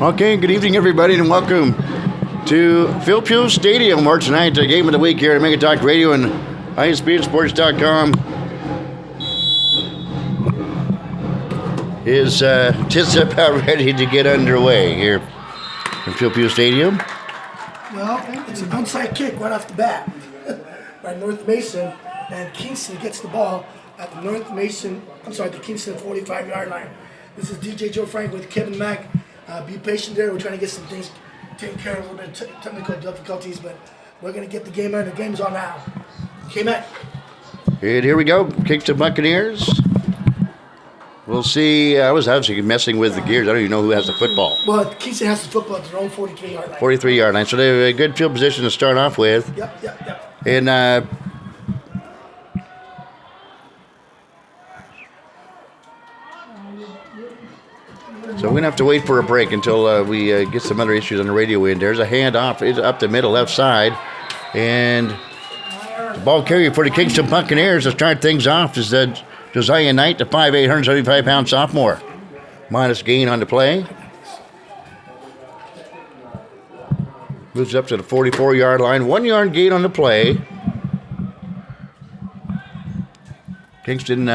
Okay, good evening, everybody, and welcome to Phil Pugh Stadium, where tonight, the game of the week here at Mega Talk Radio and highspeedsports.com is just about ready to get underway here in Phil Pugh Stadium. Well, it's an onside kick right off the bat by North Mason, and Kingston gets the ball at the the Kingston 45-yard line. This is DJ Joe Frank with Kevin Mack. Be patient there. We're trying to get some things taken care of, a little bit of technical difficulties, but we're going to get the game on. The game's on now. Okay, Matt. And here we go. Kingston Buccaneers. We'll see. I was actually messing with the gears. I don't even know who has the football. Well, Kingston has the football at their own 43-yard line. 43-yard line. So they have a good field position to start off with. Yep. And so we're going to have to wait for a break until we get some other issues on the radio end. There's a handoff. It's up the middle, left side. And the ball carrier for the Kingston Buccaneers to start things off is Josiah Knight, the 5'8", 175-pound sophomore. Minus gain on the play. Moves up to the 44-yard line. 1 yard gain on the play. Kingston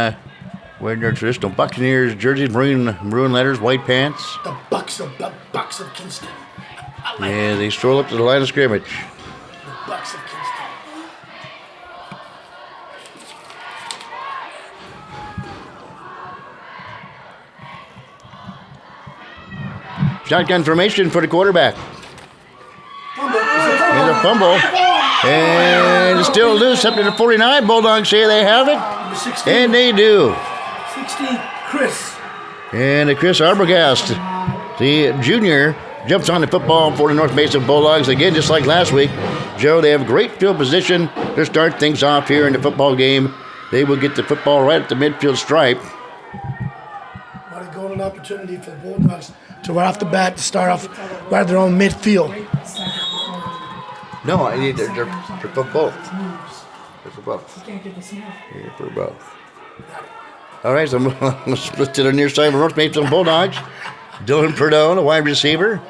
wearing their traditional Buccaneers jerseys, maroon letters, white pants. The Bucks of Kingston. Yeah, they stroll up to the line of scrimmage. The Bucks of Kingston. Shotgun formation for the quarterback. There's a fumble. And it's still loose up to the 49. Bulldogs say they have it. And they do. 60, Chris. And Chris Arbogast, the junior, jumps on the football for the North Mason Bulldogs. Again, just like last week, Joe, they have great field position to start things off here in the football game. They will get the football right at the midfield stripe. What a golden opportunity for the Bulldogs to right off the bat to start off right at their own midfield. No, they're for both. They're for both. Yeah, for both. All right, so we'll split to the near side of North Mason Bulldogs. Dylan Perdone, the wide receiver,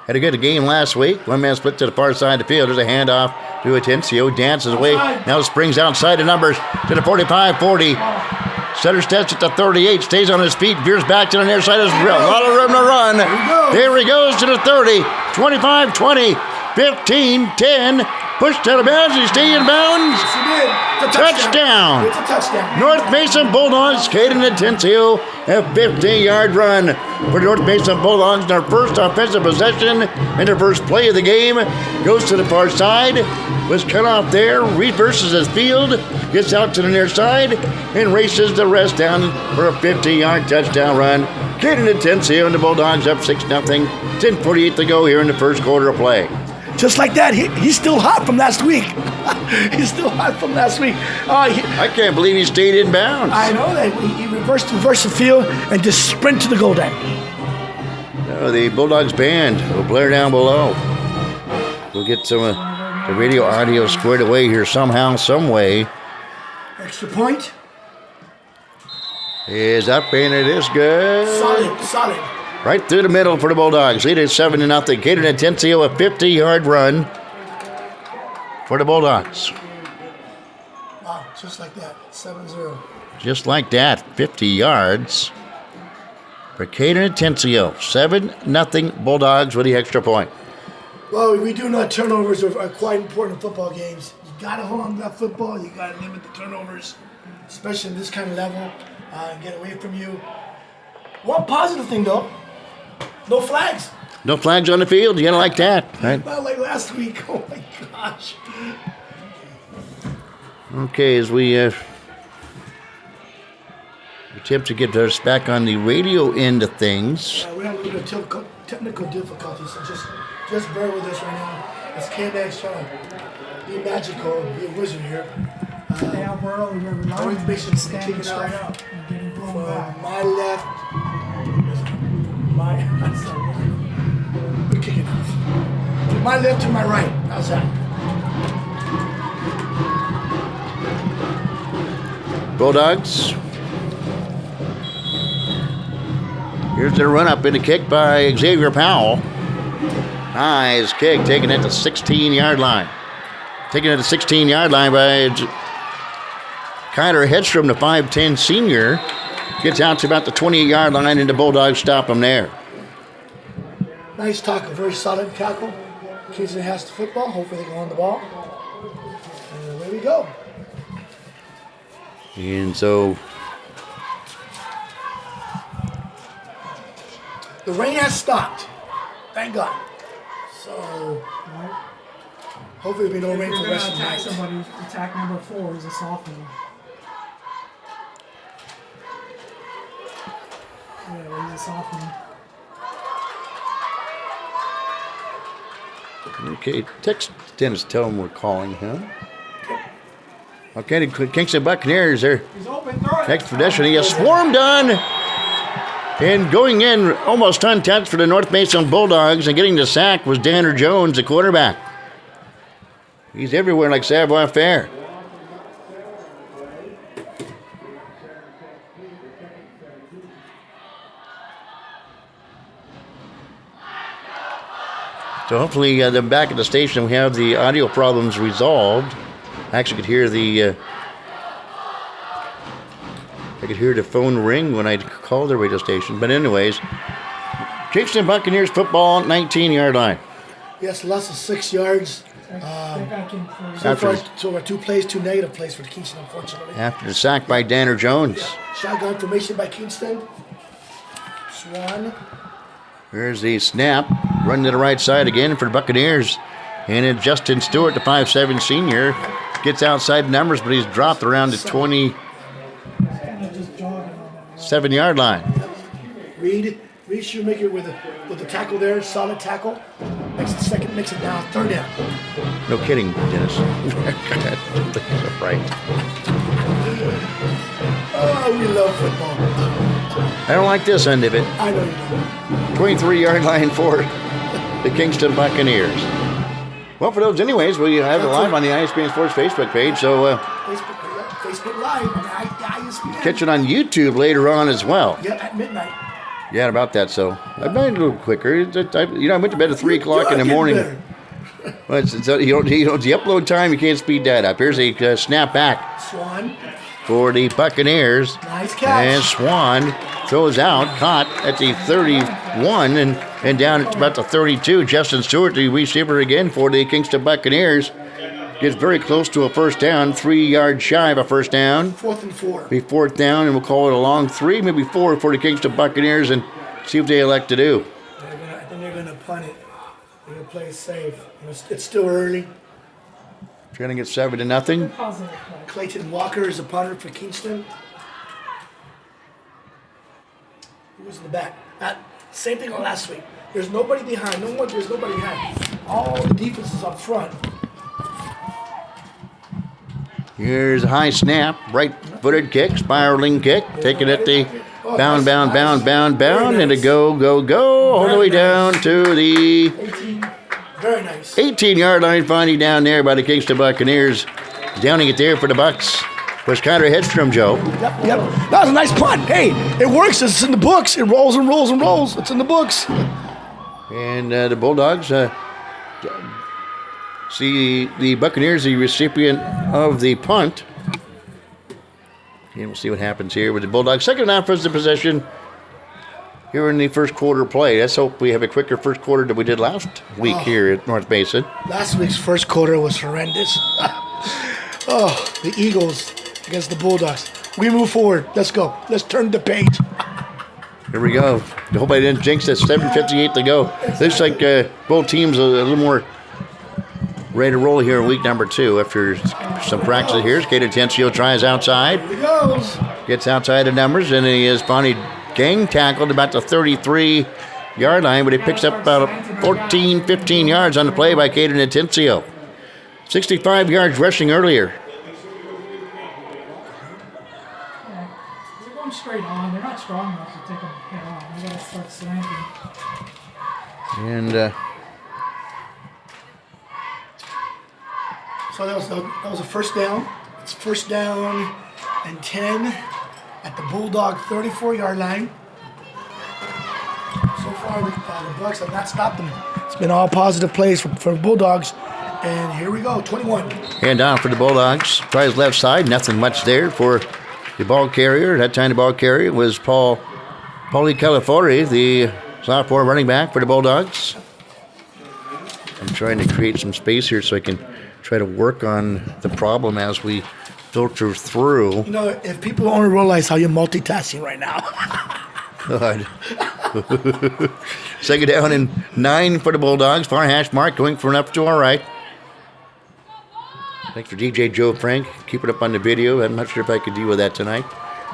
had a good game last week. One man split to the far side of the field. There's a handoff to Atencio. Dances away. Now springs outside the numbers to the 45, 40. Setter steps at the 38. Stays on his feet. Veers back to the near side. There's a lot of room to run. There he goes to the 30. 25, 20, 15, 10. Pushed out of bounds. He stayed in bounds. Yes, he did. It's a Touchdown. It's a touchdown. North Mason Bulldogs, Caden Atencio, a 15-yard run for the North Mason Bulldogs. Their first offensive possession and their first play of the game. Goes to the far side. Was cut off there. Reverses his field. Gets out to the near side and races the rest down for a 50-yard touchdown run. Caden Atencio and the Bulldogs up 6-0. 10:48 to go here in the first quarter of play. Just like that, he's still hot from last week. He's still hot from last week. I can't believe he stayed in bounds. I know that. He reversed the field and just sprint to the goal line. The Bulldogs band will blare down below. We'll get some the radio audio squared away here somehow, some way. Extra point. Is up and it is good. Solid. Right through the middle for the Bulldogs. Lead is 7-0. Caden Atencio, a 50-yard run for the Bulldogs. Wow, just like that. 7-0. Just like that, 50 yards for Caden Atencio. 7-0 Bulldogs with the extra point. Well, we do know turnovers are quite important in football games. You got to hold on to that football. You got to limit the turnovers, especially in this kind of level, and get away from you. One positive thing, though. No flags. No flags on the field. You gotta like that, right? Not like last week. Oh my gosh. Okay, as we attempt to get us back on the radio end of things. Yeah, we have a little bit of technical difficulties, so just bear with us right now. As K-Bag's trying to be magical, be a wizard here. Hey, Alberto, you're Our information's taken off right up. for my My left to my right. How's that? Bulldogs. Here's their run up in the kick by Xavier Powell. Nice kick, taking it to 16-yard line. Taking it to 16-yard line by Kyler Hedstrom, the 5'10 senior. Gets out to about the 28-yard line, and the Bulldogs stop him there. Nice tackle, very solid tackle. Kingston has the football. Hopefully they go on the ball. And away we go. And so the rain has stopped. Thank God. So hopefully there'll be no rain for the rest of the night. Somebody attack number 4 is a sophomore. Yeah, he's a sophomore. Okay, text Dennis, tell him we're calling him. Okay, the Kingston Buccaneers are next possession. He has swarmed on and going in almost untouched for the North Mason Bulldogs, and getting the sack was Danner Jones, the quarterback. He's everywhere like savoir faire. So hopefully the back at the station we have the audio problems resolved. I actually could hear the phone ring when I called the radio station. But anyways, Kingston Buccaneers football 19-yard line. Yes, loss of 6 yards. So far, 2 plays, 2 negative plays for the Kingston, unfortunately. After the sack by Danner Jones. Yeah. Shotgun formation by Kingston. Swan. Here's the snap. Running to the right side again for the Buccaneers. And then Justin Stewart, the 5'7 senior, gets outside numbers, but he's dropped around the 27-yard line. Reed Shoemaker with the tackle there, solid tackle. Makes it down, 3rd down. No kidding, Dennis. Right. Oh, we love football. I don't like this end of it. I know you don't. 23-yard line for the Kingston Buccaneers. Well, for those anyways, we have it live on the ISBN Sports Facebook page, so Facebook Live on ISBN. Catch it on YouTube later on as well. Yeah, at midnight. Yeah, about that. So I've been a little quicker. I went to bed at 3 o'clock in the morning. Well, the upload time, you can't speed that up. Here's a snap back. Swan. For the Buccaneers. Nice catch. And Swan throws out, caught at the 31 and down at about the 32. Justin Stewart, the receiver again for the Kingston Buccaneers, gets very close to a first down, 3 yards shy of a first down. 4th and 4. Be 4th down, and we'll call it a long 3, maybe 4 for the Kingston Buccaneers, and see what they elect to do. I think they're going to punt it. They're going to play it safe. It's still early. Trying to get 7-0. Clayton Walker is a punter for Kingston. He was in the back. Same thing on last week. There's nobody behind. There's nobody behind. All the defense is up front. Here's a high snap, right-footed kick, spiraling kick, taking it the bound, and a go, all the way down to the 18-yard line, finally down there by the Kingston Buccaneers. Downing it there for the Bucks was Kyler Hedstrom, Joe. Yep. That was a nice punt. Hey, it works. It's in the books. It rolls and rolls and rolls. It's in the books. And the Bulldogs see the Buccaneers, the recipient of the punt. And we'll see what happens here with the Bulldogs. Second offensive possession here in the first quarter play. Let's hope we have a quicker first quarter than we did last week here at North Mason. Last week's first quarter was horrendous. The Eagles against the Bulldogs. We move forward. Let's go. Let's turn the page. Here we go. I hope I didn't jinx it. 7:58 to go. Looks like both teams are a little more ready to roll here in week number 2 after some practice here. Caden Tencio tries outside. Here he goes. Gets outside the numbers, and he is finally gang tackled about the 33-yard line, but he picks up about 14, 15 yards on the play by Caden Tencio. 65 yards rushing earlier. They're going straight on. They're not strong enough to take them head on. They got to start slanting. And So that was a first down. It's first down and 10 at the Bulldog 34-yard line. So far, the Bucks have not stopped them. It's been all positive plays for the Bulldogs. And here we go, 21. Hand off for the Bulldogs. Tries left side. Nothing much there for the ball carrier. That time the ball carrier was Paulie Calafori, the sophomore running back for the Bulldogs. I'm trying to create some space here so I can try to work on the problem as we filter through. You know, if people only realize how you're multitasking right now. God. Second down and 9 for the Bulldogs. Far hash mark going from left to our right. Thanks for DJ Joe Frank. Keep it up on the video. I'm not sure if I could deal with that tonight.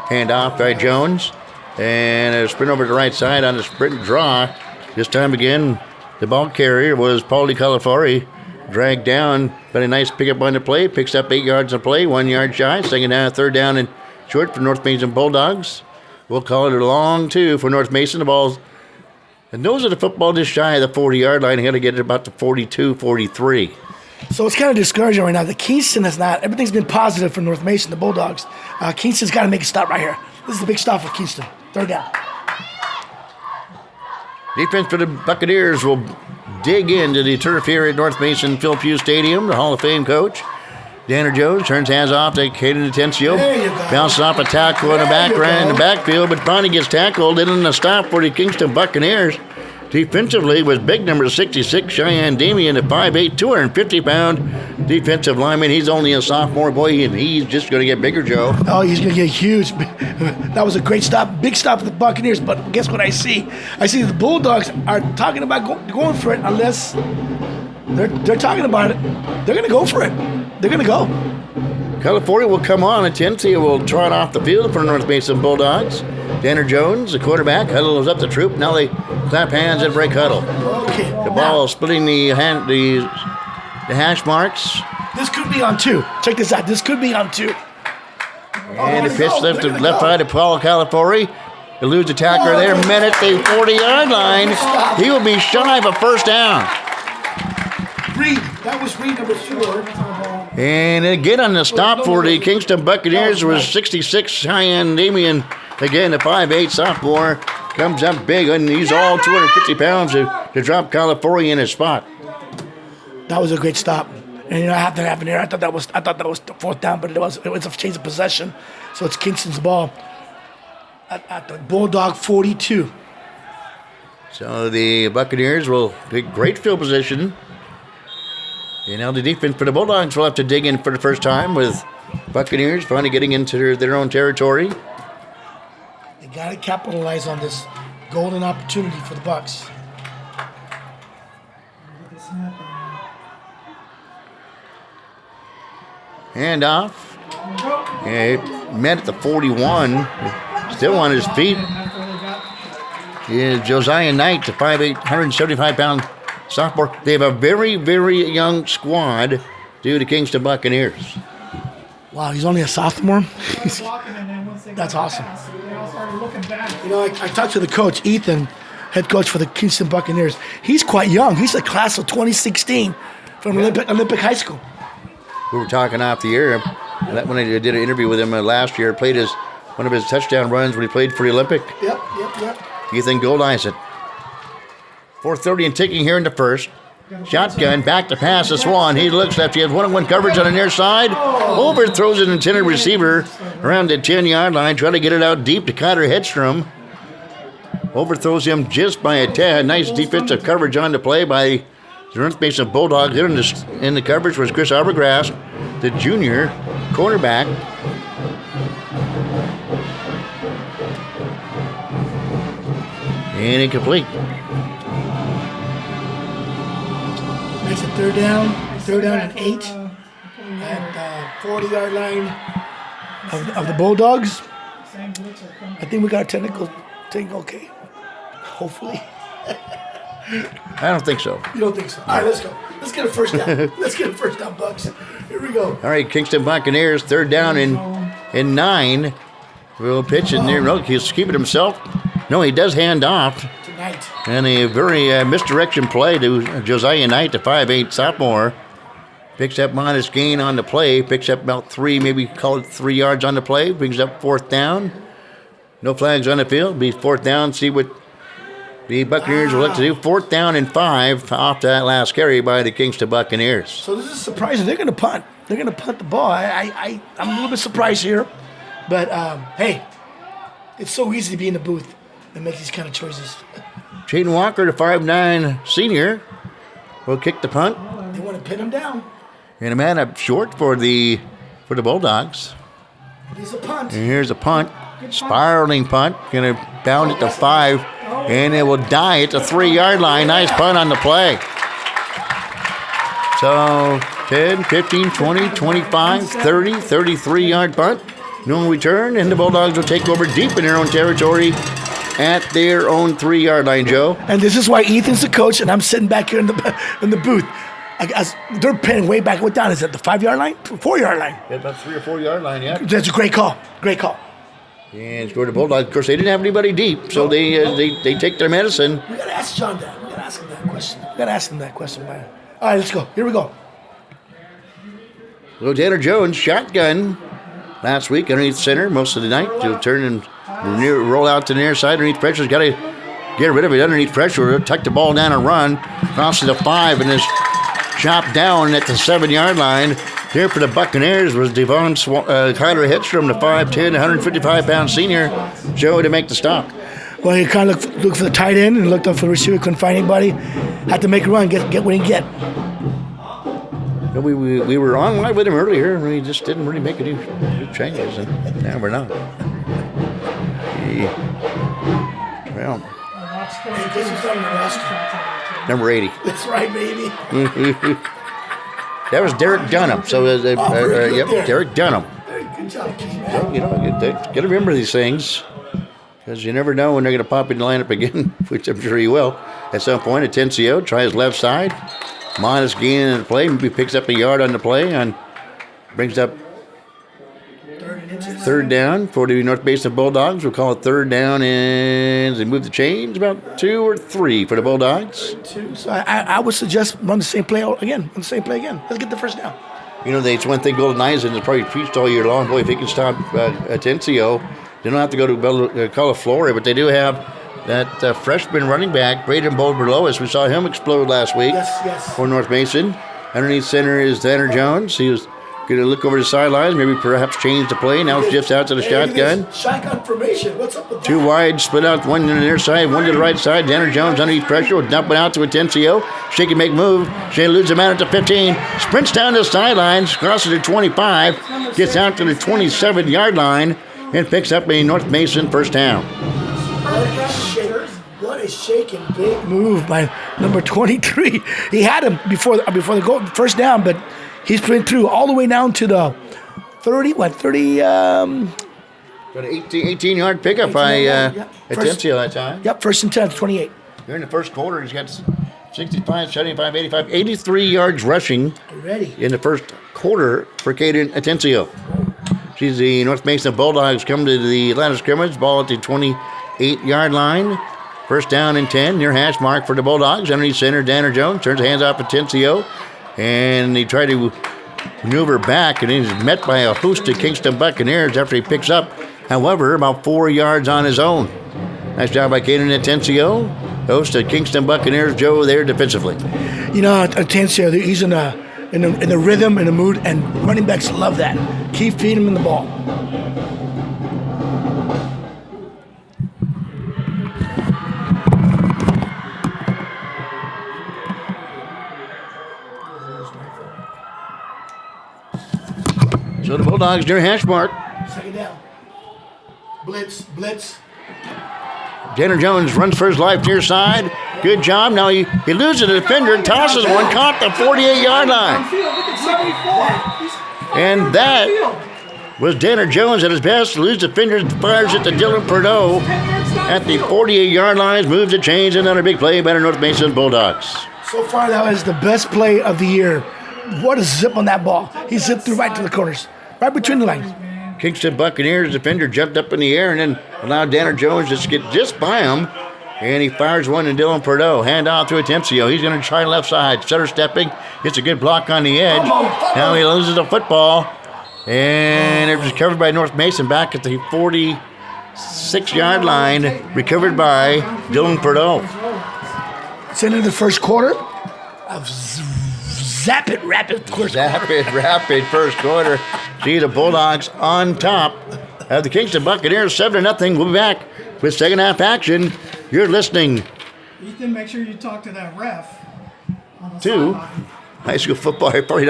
Hand off by Jones. And a sprint over to the right side on a sprint draw. This time again, the ball carrier was Paulie Calafori. Dragged down, but a nice pickup on the play. Picks up 8 yards on play, 1 yard shy. Second down, third down and short for North Mason Bulldogs. We'll call it a long 2 for North Mason. The ball's and those are the football just shy of the 40-yard line. He had to get it about to 42, 43. So it's kind of discouraging right now. The Kingston has not. Everything's been positive for North Mason, the Bulldogs. Kingston's got to make a stop right here. This is a big stop for Kingston. Third down. Defense for the Buccaneers will dig into the turf here at North Mason Phil Pugh Stadium. The Hall of Fame coach, Danner Jones, turns hands off to Caden Atencio. Bounces off a tackle in the backfield, but finally gets tackled. And in the stop for the Kingston Buccaneers. Defensively was big number 66, Cheyenne Damien, a 5'8", 250-pound defensive lineman. He's only a sophomore boy, and he's just going to get bigger, Joe. Oh, he's going to get huge. That was a great stop, big stop for the Buccaneers, but guess what I see? I see the Bulldogs are talking about going for it unless they're talking about it. They're going to go for it. They're going to go. California will come on. Atencio will trot off the field for North Mason Bulldogs. Danner Jones, the quarterback, huddles up the troop. Now they clap hands and break huddle. Okay. The ball splitting the hash marks. This could be on 2. Check this out. This could be on 2. And a pitch left side to Paul Calafori. Eludes the tackler there. Met at the 40-yard line. He will be shy of a first down. Reed. That was Reed, number 4. And again on the stop for the Kingston Buccaneers was 66, Cheyenne Damien. Again, the 5'8" sophomore comes up big, and he's all 250 pounds to drop Calafori in his spot. That was a great stop. And you know, after that happened here, I thought that was the fourth down, but it was a change of possession. So it's Kingston's ball at the Bulldog 42. So the Buccaneers will take great field position. And now the defense for the Bulldogs will have to dig in for the first time with Buccaneers finally getting into their own territory. They got to capitalize on this golden opportunity for the Bucks. Hand off. Yeah, met at the 41. Still on his feet. Is Josiah Knight, the 5'8", 175-pound sophomore. They have a very, very young squad due to Kingston Buccaneers. Wow, he's only a sophomore? That's awesome. You know, I talked to the coach, Ethan, head coach for the Kingston Buccaneers. He's quite young. He's the class of 2016 from Olympic High School. We were talking off the air. When I did an interview with him last year, played one of his touchdown runs when he played for the Olympic. Yep. Ethan Goldison. 4:30 and ticking here in the first. Shotgun, back to pass to Swan. He looks left. He has one-on-one coverage on the near side. Overthrows an intended receiver around the 10-yard line. Trying to get it out deep to Connor Hedstrom. Overthrows him just by a tad. Nice defensive coverage on the play by the North Mason Bulldogs. There in the coverage was Chris Arbergrass, the junior cornerback. And incomplete. Makes it third down and 8 at the 40-yard line of the Bulldogs. I think we got a technical thing okay. Hopefully. I don't think so. You don't think so? All right, let's go. Let's get a first down. Let's get a first down, Bucks. Here we go. All right, Kingston Buccaneers, third down and 9. We'll pitch in there. No, he's keeping himself. No, he does hand off. Tonight. And a very misdirection play to Josiah Knight, the 5'8" sophomore. Picks up modest gain on the play. Picks up about 3, maybe call it 3 yards on the play. Brings up 4th down. No flags on the field. Be 4th down. See what the Buccaneers will look to do. 4th down and 5 off that last carry by the Kingston Buccaneers. So this is surprising. They're going to punt. They're going to punt the ball. I'm a little bit surprised here. But, hey, it's so easy to be in the booth and make these kind of choices. Jaden Walker, the 5'9" senior, will kick the punt. They want to pin him down. And a man up short for the Bulldogs. Here's a punt. And here's a punt. Spiraling punt. Going to bound it to 5. And it will die at the 3-yard line. Nice punt on the play. So 10, 15, 20, 25, 30, 33-yard punt. No return. And the Bulldogs will take over deep in their own territory at their own 3-yard line, Joe. And this is why Ethan's the coach, and I'm sitting back here in the booth. They're pinning way back. What down is it? The 5-yard line? 4-yard line? Yeah, about 3 or 4-yard line, yeah. That's a great call. Great call. And scored the Bulldogs. Of course, they didn't have anybody deep, so they take their medicine. We got to ask John that. We got to ask him that question. Man. All right, let's go. Here we go. So Tanner Jones, shotgun last week underneath center most of the night. He'll turn and roll out to the near side underneath pressure. He's got to get rid of it underneath pressure. He'll tuck the ball down and run. Crosses the 5 and is chopped down at the 7-yard line. Here for the Buccaneers was Devon Kyler Hitchram, the 5'10", 155-pound senior, Joe, to make the stop. Well, he kind of looked for the tight end and looked up for the receiver, couldn't find anybody. Had to make a run, get what he can get. We were on live with him earlier, and we just didn't really make any changes, and now we're not. Well, number 80. That's right, baby. That was Derek Dunham. So, Derek Dunham. Good job, Keith. So, you got to remember these things because you never know when they're going to pop in the lineup again, which I'm sure you will. At some point, Atencio tries left side. Modest gain in the play. Maybe picks up a yard on the play and brings up 3rd down for the North Basin Bulldogs. We'll call it 3rd down, and they move the chains about 2 or 3 for the Bulldogs. 2. So I would suggest run the same play again. Let's get the first down. It's one thing Golden Eisen has probably preached all year long. Boy, if he can stop Atencio, they don't have to go to Caulifloria, but they do have that freshman running back, Braden Bolber-Lois. We saw him explode last week for North Mason. Underneath center is Tanner Jones. He was going to look over the sidelines, maybe perhaps change the play. Now it's just out to the shotgun. Shotgun formation. What's up with that? 2 wide, split out, 1 to the near side, 1 to the right side. Tanner Jones underneath pressure will dump it out to Atencio. Shake and make move. Shea loses him out at the 15. Sprints down the sidelines, crosses the 25, gets out to the 27-yard line, and picks up a North Mason first down. What a shaking big move by number 23. He had him before the goal, first down, but he's putting through all the way down to the 30. Got an 18-yard pickup by Atencio that time. Yep, 1st and 10, 28. During the first quarter, he's got 65, 75, 85, 83 yards rushing in the first quarter for Caden Atencio. She's the North Mason Bulldogs come to the line of scrimmage, ball at the 28-yard line. First down and 10, near hash mark for the Bulldogs. Underneath center, Tanner Jones turns the hands off Atencio, and he tried to maneuver back, and he's met by a host of Kingston Buccaneers after he picks up, however, about 4 yards on his own. Nice job by Caden Atencio. Host of Kingston Buccaneers, Joe, there defensively. Atencio, he's in the rhythm, in the mood, and running backs love that. Keep feeding him the ball. So the Bulldogs near hash mark. Second down. Blitz. Tanner Jones runs for his life near side. Good job. Now he loses a defender, tosses one, caught the 48-yard line. And that was Tanner Jones at his best. Loses defender, fires it to Dylan Perdot at the 48-yard lines, moves the chains, and another big play by the North Mason Bulldogs. So far, that was the best play of the year. What a zip on that ball. He zipped through right to the corners, right between the lines. Kingston Buccaneers defender jumped up in the air and then allowed Tanner Jones to get just by him And he fires one to Dylan Perdot. Hand off to Atencio. He's going to try left side. Center stepping. Gets a good block on the edge. Now he loses the football. And it was recovered by North Mason back at the 46-yard line. Recovered by Dylan Perdot. It's into the first quarter. Rapid first quarter. See the Bulldogs on top of the Kingston Buccaneers, 7-0. We'll be back with second half action. You're listening Ethan, make sure you talk to that ref. On the to sideline. high school football. Friday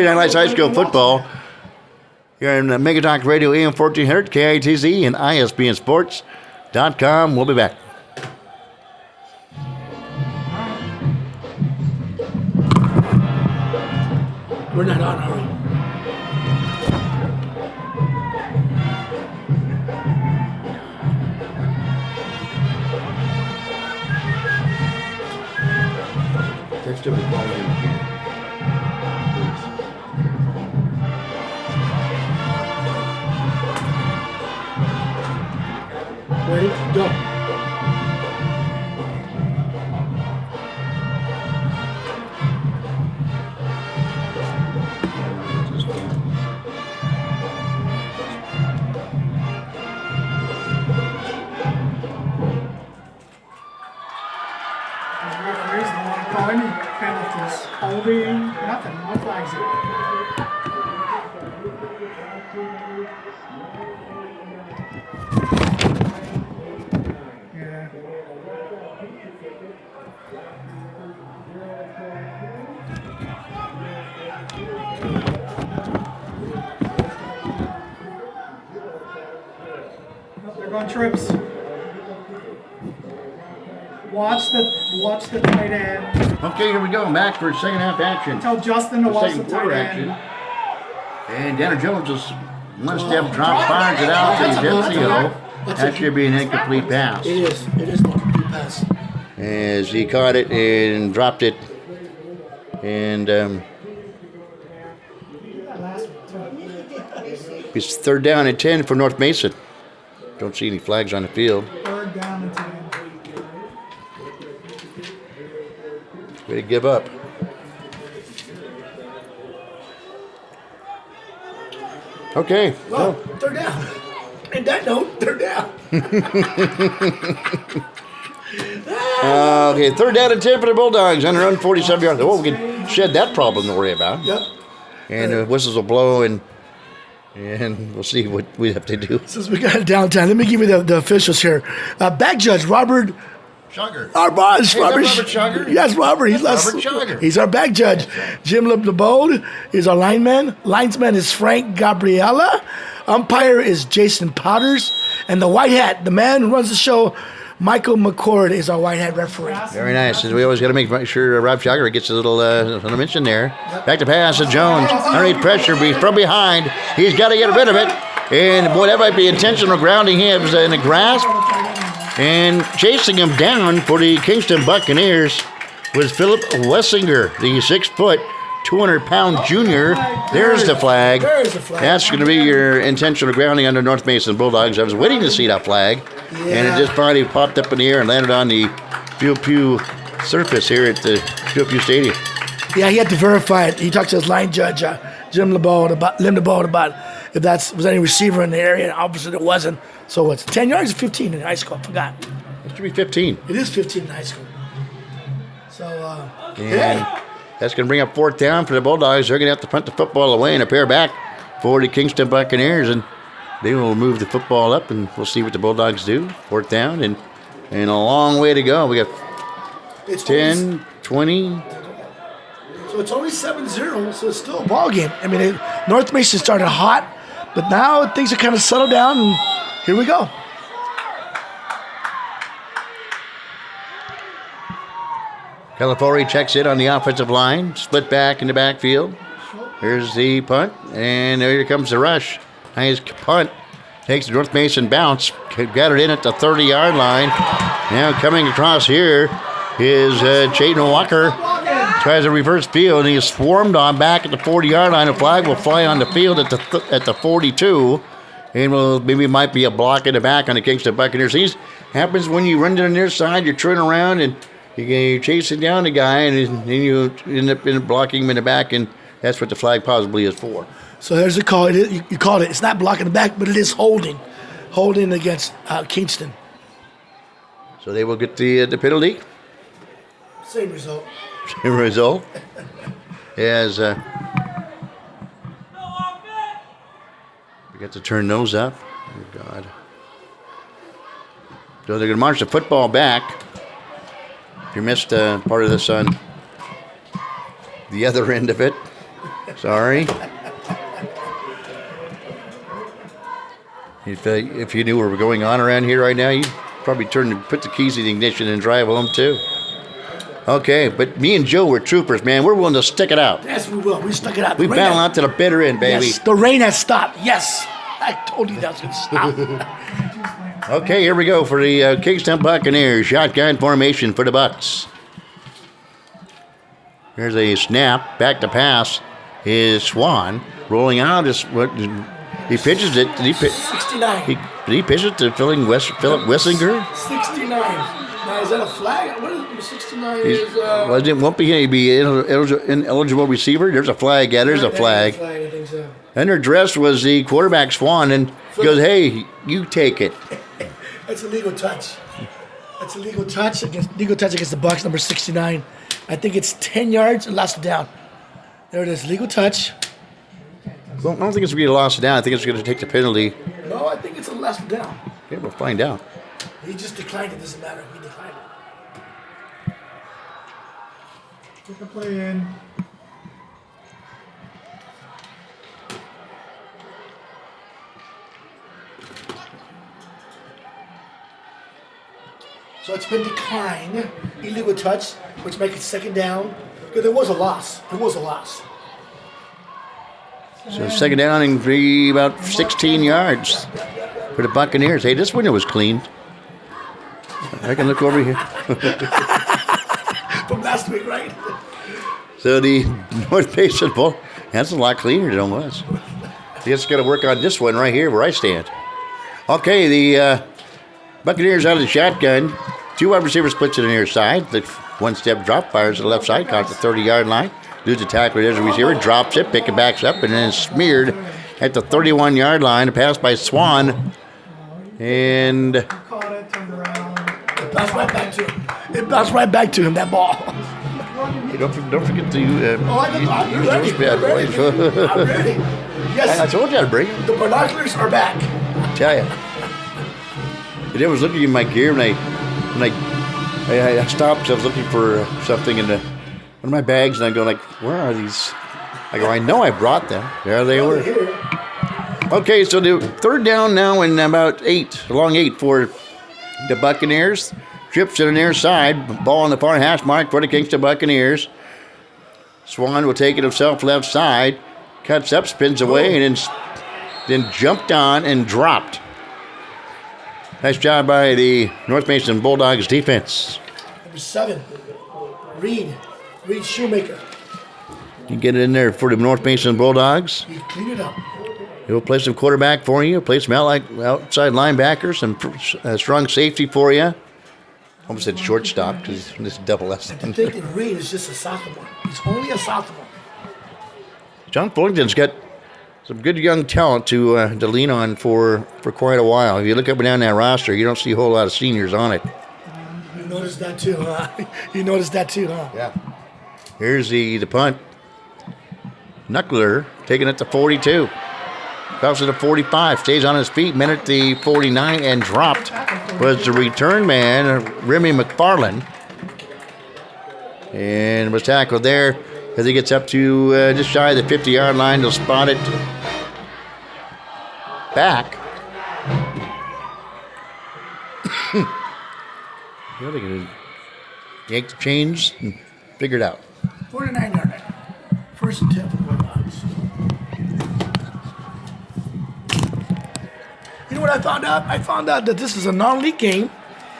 Night Lights High School Football. Here on Mega Talk Radio AM 1400, KITZ, and ISBNSports.com. We'll be back. We're not on, are we? Text him and call him again. Ready? Go. The referees don't want to call any penalties. Holding, nothing, no flags here. Yeah. Oh, they're going trips. Watch the tight end. Okay, here we go. Back for second half action. Tell Justin to watch the Second tight quarter end. action. And Danner Jones just one step drop, fires it out to Atencio. That should be an incomplete pass. It is. It is an incomplete pass. As he caught it and dropped it. And it's third down and 10 for North Mason. Don't see any flags on the field. Third down and 10. Way to give up. Okay. Well, third down. And that note, third down. Okay, third down and 10 for the Bulldogs on their own 47 yards. Oh, we can shed that problem to worry about. Yep. And the whistles will blow, and we'll see what we have to do. Since we got it downtown, let me give you the officials here. Back judge, Robert. Sugar. Our boss, Hey, Robert. Robert Sugar? Yes, Robert. Robert Sugar. He's our back judge. Jim LeBode is our lineman. Linesman is Frank Gabriella. Umpire is Jason Potters. And the white hat, the man who runs the show, Michael McCord, is our white hat referee. Very nice. We always got to make sure Rob Sugar gets a little mention there. Back to pass to Jones. Underneath pressure from behind. He's got to get rid of it. And boy, that might be intentional grounding him in the grasp. And chasing him down for the Kingston Buccaneers was Philip Wessinger, the 6-foot, 200-pound junior. There's the flag. There's the flag. That's going to be your intentional grounding under North Mason Bulldogs. I was waiting to see that flag, and it just finally popped up in the air and landed on the Pew surface here at the Pew Stadium. Yeah, he had to verify it. He talked to his line judge, Jim LeBode, about if that was any receiver in the area, and opposite it wasn't. So it's 10 yards or 15 in high school? I forgot. It should be 15. It is 15 in high school. So, And that's going to bring up fourth down for the Bulldogs. They're going to have to punt the football away and a pair back for the Kingston Buccaneers. And they will move the football up, and we'll see what the Bulldogs do. Fourth down, and a long way to go. We got it's 10, 20. So it's only 7-0, so it's still a ball game. I mean, North Mason started hot, but now things are kind of settled down, and here we go. Calafori checks in on the offensive line, split back in the backfield. Here's the punt, and there comes the rush. Nice punt. Takes the North Mason bounce. Got it in at the 30-yard line. Now coming across here is Chayton Walker. Tries a reverse field, and he is swarmed on back at the 40-yard line. A flag will fly on the field at the 42. And might be a block in the back on the Kingston Buccaneers. happens when you run to the near side. You're turning around and you're chasing down the guy, and then you end up blocking him in the back, and that's what the flag possibly is for. So there's the call. You called it. It's not blocking the back, but it is holding against Kingston. So they will get the penalty. Same result. Same result. As we got to turn those up. Oh, God. So they're going to march the football back. If you missed part of this on the other end of it, sorry. If you knew what was going on around here right now, you'd probably put the keys in the ignition and drive home too. Okay, but me and Joe were troopers, man. We're willing to stick it out. Yes, we will. We stuck it out. We battle out to the bitter end, baby. Yes, the rain has stopped. Yes, I told you that was going to stop. Okay, here we go for the Kingston Buccaneers. Shotgun formation for the Bucks. Here's a snap. Back to pass is Swan. Rolling out is what he pitches it. Did he 69. Did he pitch it to Philip Wissinger? 69. Now, is that a flag? What is 69? Won't be ineligible receiver? There's a flag. Yeah, there's a flag. I think so. And her dress was the quarterback Swan, and he goes, "Hey, you take it." That's a legal touch. That's a legal touch against the Bucks, number 69. I think it's 10 yards and lost it down. There it is, legal touch. Well, I don't think it's going to be a loss down. I think it's going to take the penalty. No, I think it's a lost down. Okay, we'll find out. He just declined it. Doesn't matter. He declined it. Put the play in. So it's been declined. Illegal touch, which makes it second down. Because there was a loss. There was a loss. So second down and be about 16 yards for the Buccaneers. Hey, this window was cleaned. I can look over here. From last week, right? So the North Mason Bull, that's a lot cleaner than it was. Just got to work on this one right here where I stand. Okay, the Buccaneers out of the shotgun. Two wide receiver splits to the near side. The one-step drop fires to the left side, caught the 30-yard line. Loses the tackler, there's a receiver, drops it, pick it backs up, and then it's smeared at the 31-yard line. A pass by Swan. And Caught it, turned around. It bounced right back to him. It bounced right back to him, that ball. hey, don't forget to You're ready. bad boys. I'm ready. Yes, I told you I'd bring it. the binoculars are back. Tell you. And I was looking in my gear when I stopped. I was looking for something in one of my bags, and I go like, "Where are these?" I go, "I know I brought them." There they were. Okay, so the third down now and about along 8 for the Buccaneers. Trips to the near side. Ball on the far hash mark for the Kingston Buccaneers. Swan will take it himself left side. Cuts up, spins away, and then jumped on and dropped. Nice job by the North Mason Bulldogs defense. Number 7, Reed Shoemaker. You get it in there for the North Mason Bulldogs. He cleaned it up. He'll play some quarterback for you, play some outside linebackers, some strong safety for you. Almost said shortstop because this is double S. I'm thinking Reed is just a sophomore. He's only a sophomore. John Fullington's got some good young talent to lean on for quite a while. If you look up and down that roster, you don't see a whole lot of seniors on it. You noticed that too, huh? You noticed that too, huh? Yeah. Here's the punt. Knuckler taking it to 42. Crosses to 45. Stays on his feet. Minute the 49 and dropped was the return man, Remy McFarland. And was tackled there as he gets up to just shy of the 50-yard line. They'll spot it back. They're going to yank the chains and figure it out. 49-yard line. First and 10 for the Bulldogs. You know what I found out? I found out that this is a non-league game,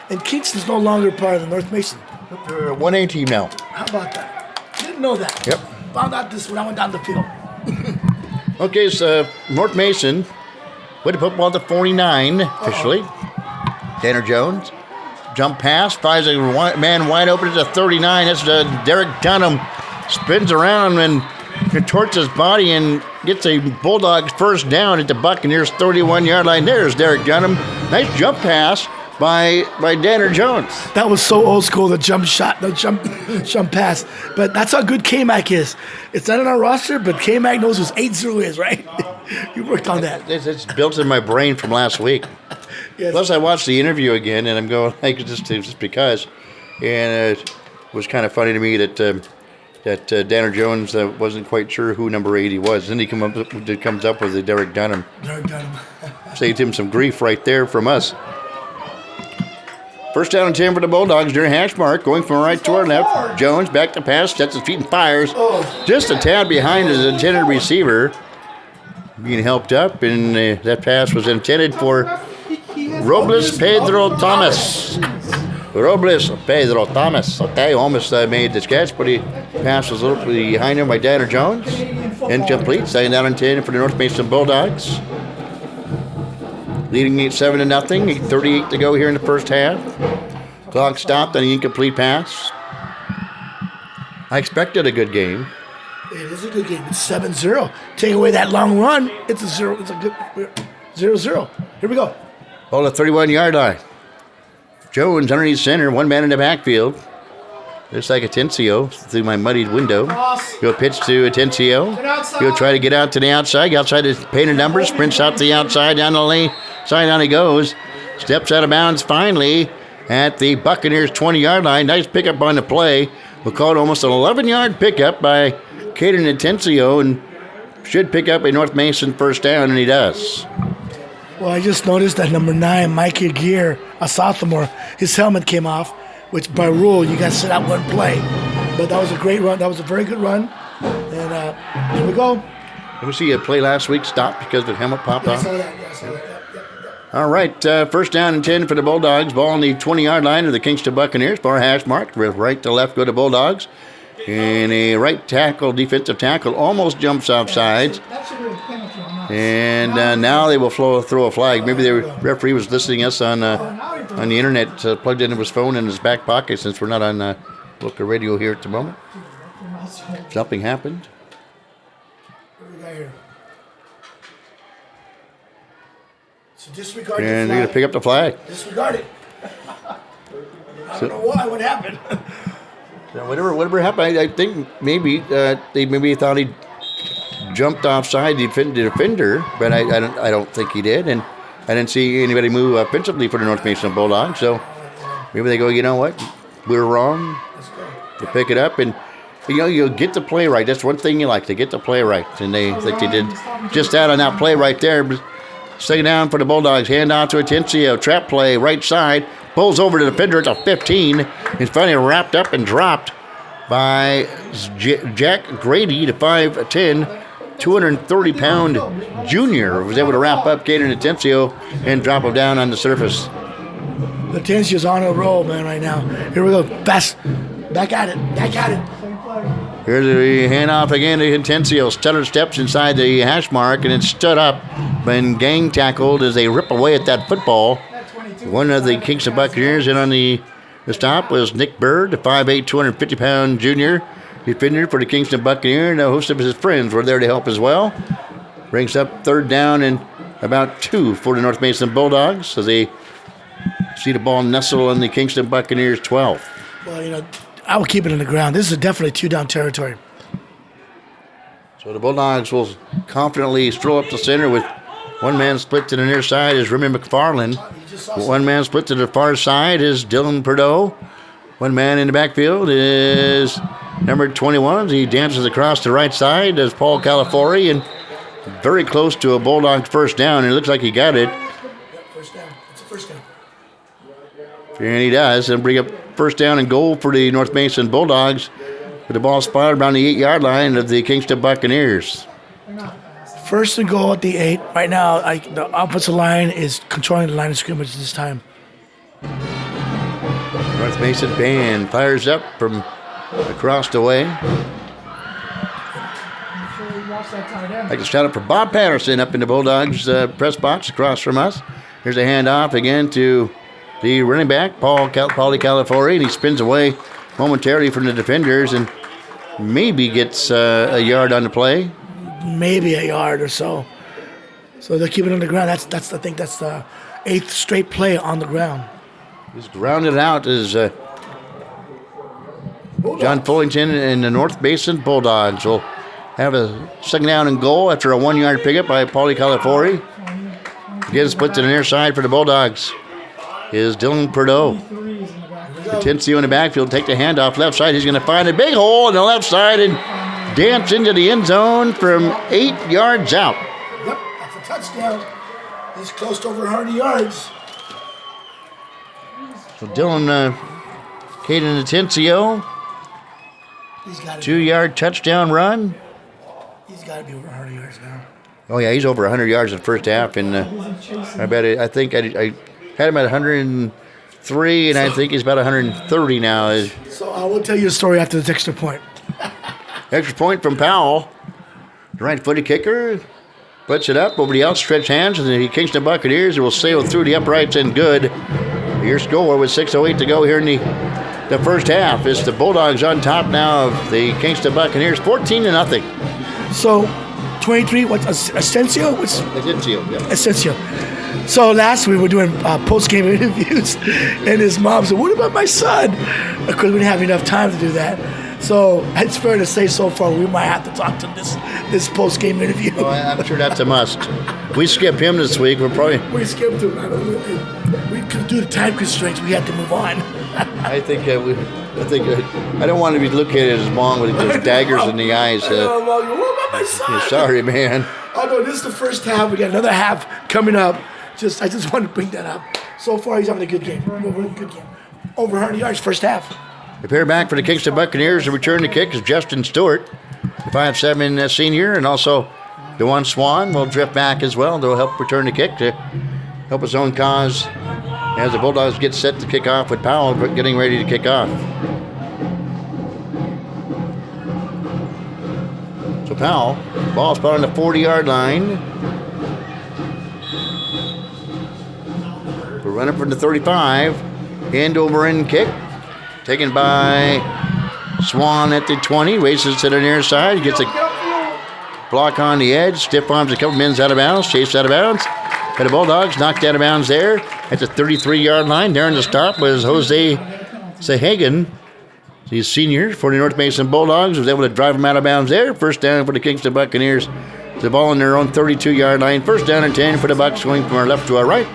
and Kingston's no longer part of the North Mason. They're a 1A team now. How about that? Didn't know that. Yep. Found out this when I went down the field. Okay, so North Mason with the football to 49 officially. Tanner Jones. Jump pass, finds a man wide open at the 39. That's Derek Dunham. Spins around and contorts his body and gets a Bulldogs first down at the Buccaneers 31-yard line. There's Derek Dunham. Nice jump pass by Tanner Jones. That was so old school, the jump shot, the jump pass. But that's how good K-Mac is. It's not on our roster, but K-Mac knows what 8-0 is, right? You worked on that. It's built in my brain from last week. Yes. Plus, I watched the interview again, and I'm going, like, just because. And it was kind of funny to me that Tanner Jones wasn't quite sure who number 80 was. Then he comes up with the Derek Dunham. Derek Dunham. Saved him some grief right there from us. First down and 10 for the Bulldogs near hash mark, going from right toward left. Jones back to pass, sets his feet and fires. Just a tad behind his intended receiver. Being helped up, and that pass was intended for Robles Pedro Thomas. Robles Pedro Thomas. Okay, almost made the catch, but he pass was a little behind him by Tanner Jones. Incomplete. Second down and 10 for the North Mason Bulldogs. Leading 7-0. 8:38 to go here in the first half. Clock stopped on the incomplete pass. I expected a good game. It is a good game. It's 7-0. Take away that long run, it's a 0. It's a good 0-0. Here we go. Ball at 31-yard line. Jones underneath center, one man in the backfield. Looks like Atencio through my muddied window. He'll pitch to Atencio. He'll try to get out to the outside. Outside his painted numbers. Sprints out to the outside. Down the lane. Side down he goes. Steps out of bounds finally at the Buccaneers 20-yard line. Nice pickup on the play. We'll call it almost an 11-yard pickup by Caden Atencio, and should pick up a North Mason first down, and he does. Well, I just noticed that number 9, Mikey Gear, a sophomore, his helmet came off, which by rule you got to sit out one play. But that was a great run. That was a very good run. And here we go. Let me see a play last week stopped because the helmet popped off. I saw that. All right, first down and 10 for the Bulldogs. Ball on the 20-yard line of the Kingston Buccaneers. Far hash mark. Right to left go to Bulldogs. And a right tackle, defensive tackle, almost jumps offside. That should be a penalty on us. And now they will throw a flag. Maybe the referee was listening us on the internet, plugged into his phone in his back pocket, since we're not on local radio here at the moment. Something happened. What do we got here? So disregard And the they're flag. going to pick up the flag. Disregard it. I don't know why. What happened? So whatever happened, I think maybe they thought he jumped offside the defender, but I don't think he did, and I didn't see anybody move offensively for the North Mason Bulldogs. So maybe they go, you know what, we were wrong. To pick it up, and you get the play right. That's one thing you like, to get the play right, and they think they did just that on that play right there. Second down for the Bulldogs. Hand out to Atencio. Trap play right side. Pulls over to the defender at the 15. He's finally wrapped up and dropped by Jack Grady, the 5'10", 230-pound junior. Was able to wrap up Caden Atencio and drop him down on the surface. Atencio's on a roll, man, right now. Here we go. Back at it. Here's the handoff again to Atencio. Stutter steps inside the hash mark and then stood up and gang tackled as they rip away at that football. One of the Kingston Buccaneers in on the stop was Nick Bird, the 5'8", 250-pound junior defender for the Kingston Buccaneers. And a host of his friends were there to help as well. Brings up third down and about 2 for the North Mason Bulldogs as they see the ball nestle on the Kingston Buccaneers 12. Well, I will keep it in the ground. This is definitely 2-down territory. So the Bulldogs will confidently stroll up the center with one man split to the near side is Remy McFarland. One man split to the far side is Dylan Perdeau. One man in the backfield is number 21. He dances across the right side as Paul Calafori, and very close to a Bulldog first down. And it looks like he got it. First down. It's a first down. And he does. And bring up first down and goal for the North Mason Bulldogs. With the ball spotted around the 8-yard line of the Kingston Buccaneers. First and goal at the 8. Right now, the offensive line is controlling the line of scrimmage this time. North Mason band fires up from across the way. Like to shout out for Bob Patterson up in the Bulldogs press box across from us. Here's a handoff again to the running back, Paulie Califorri, and he spins away momentarily from the defenders and maybe gets a yard on the play. Maybe a yard or so. So they'll keep it on the ground. That's I think that's the 8th straight play on the ground. He's grounded out as John Fullington and the North Basin Bulldogs will have a second down and goal after a 1-yard pickup by Paulie Califorri. Again, split to the near side for the Bulldogs is Dylan Perdot. Atencio in the backfield, take the handoff left side. He's going to find a big hole in the left side and dance into the end zone from 8 yards out. Yep, that's a touchdown. He's close to over 100 yards. So Dylan, Caden Atencio, He's got 2-yard touchdown run. He's got to be over 100 yards now. Oh yeah, he's over 100 yards in the first half, and I think I had him at 103, and I think he's about 130 now. So I will tell you a story after the extra point. Extra point from Powell, the right-footed kicker, puts it up over the outstretched hands of the Kingston Buccaneers. It will sail through the uprights and good. Your score with 6:08 to go here in the first half is the Bulldogs on top now of the Kingston Buccaneers, 14-0. So 23, what's Asensio? What's Atencio, yeah. Asensio. So last week we were doing post-game interviews, and his mom said, "What about my son?" Because we didn't have enough time to do that. So it's fair to say so far we might have to talk to this post-game interview. Oh, I'm sure that's a must. We skip him this week. We skipped him. We could do the time constraints. We had to move on. I think I don't want to be looking at his mom with those daggers in the eyes. What about my son? Sorry, man. Although this is the first half, we got another half coming up. I just wanted to bring that up. So far, he's having a good game. Over 100 yards first half. The pair back for the Kingston Buccaneers to return the kick is Justin Stewart, the 5'7" senior, and also DeJuan Swan will drift back as well. They'll help return the kick to help his own cause as the Bulldogs get set to kick off with Powell getting ready to kick off. So Powell, ball spot on the 40-yard line. We're running from the 35. Hand over end kick. Taken by Swan at the 20. Races to the near side. Gets a block on the edge. Stiff arms a couple men out of bounds. Chased out of bounds. But the Bulldogs knocked out of bounds there at the 33-yard line. There in the stop was Jose Sahagan. He's senior for the North Mason Bulldogs. Was able to drive him out of bounds there. First down for the Kingston Buccaneers. The ball on their own 32-yard line. First down and 10 for the Bucs going from our left to our right.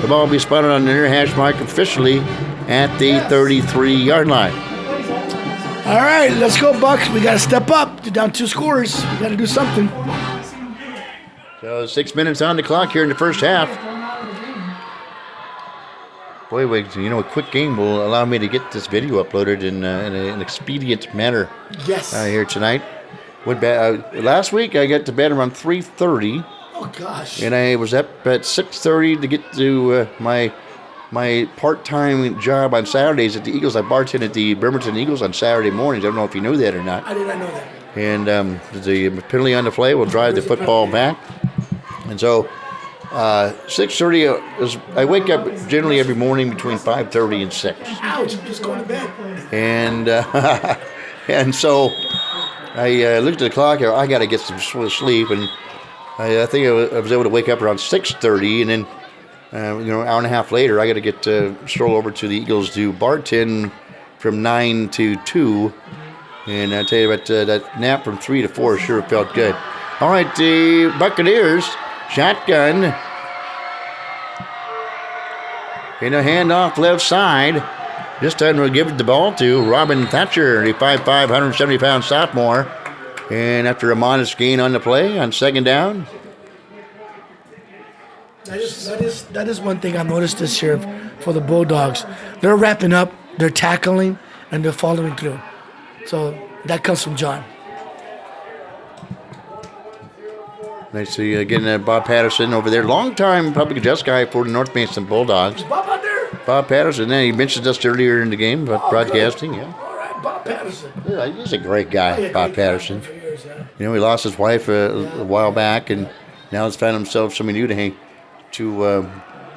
The ball will be spotted on the near hash mark officially at the 33-yard line. All right, let's go, Bucs. We got to step up. They're down 2 scores. We got to do something. So 6 minutes on the clock here in the first half. Boy, a quick game will allow me to get this video uploaded in an expedient manner. Yes. Here tonight. Last week I got to bed around 3:30. Oh gosh. And I was up at 6:30 to get to my part-time job on Saturdays at the Eagles. I bartend at the Bremerton Eagles on Saturday mornings. I don't know if you knew that or not. I did not know that. And the penalty on the play will drive the football back. And so 6:30 I wake up generally every morning between 5:30 and 6. Ouch! I'm just going to bed. And and so I looked at the clock. I got to get some sleep, and I think I was able to wake up around 6:30, and then an hour and a half later, I got to get stroll over to the Eagles to bartend from 9 to 2. And I tell you what, that nap from 3 to 4 sure felt good. All right, the Buccaneers shotgun. In a handoff left side. This time we'll give the ball to Robin Thatcher, the 5'5", 170-pound sophomore. And after a modest gain on the play on second down. That is one thing I noticed this year for the Bulldogs. They're wrapping up, they're tackling, and they're following through. So that comes from John. Nice to see again Bob Patterson over there. Long-time public address guy for the North Mason Bulldogs. Is Bob out there? Bob Patterson. He mentioned us earlier in the game about broadcasting. Good. Yeah. All right, Bob Patterson. Yeah, he's a great guy, Bob Patterson. For years, yeah. He lost his wife a while back, and now he's found himself somebody new to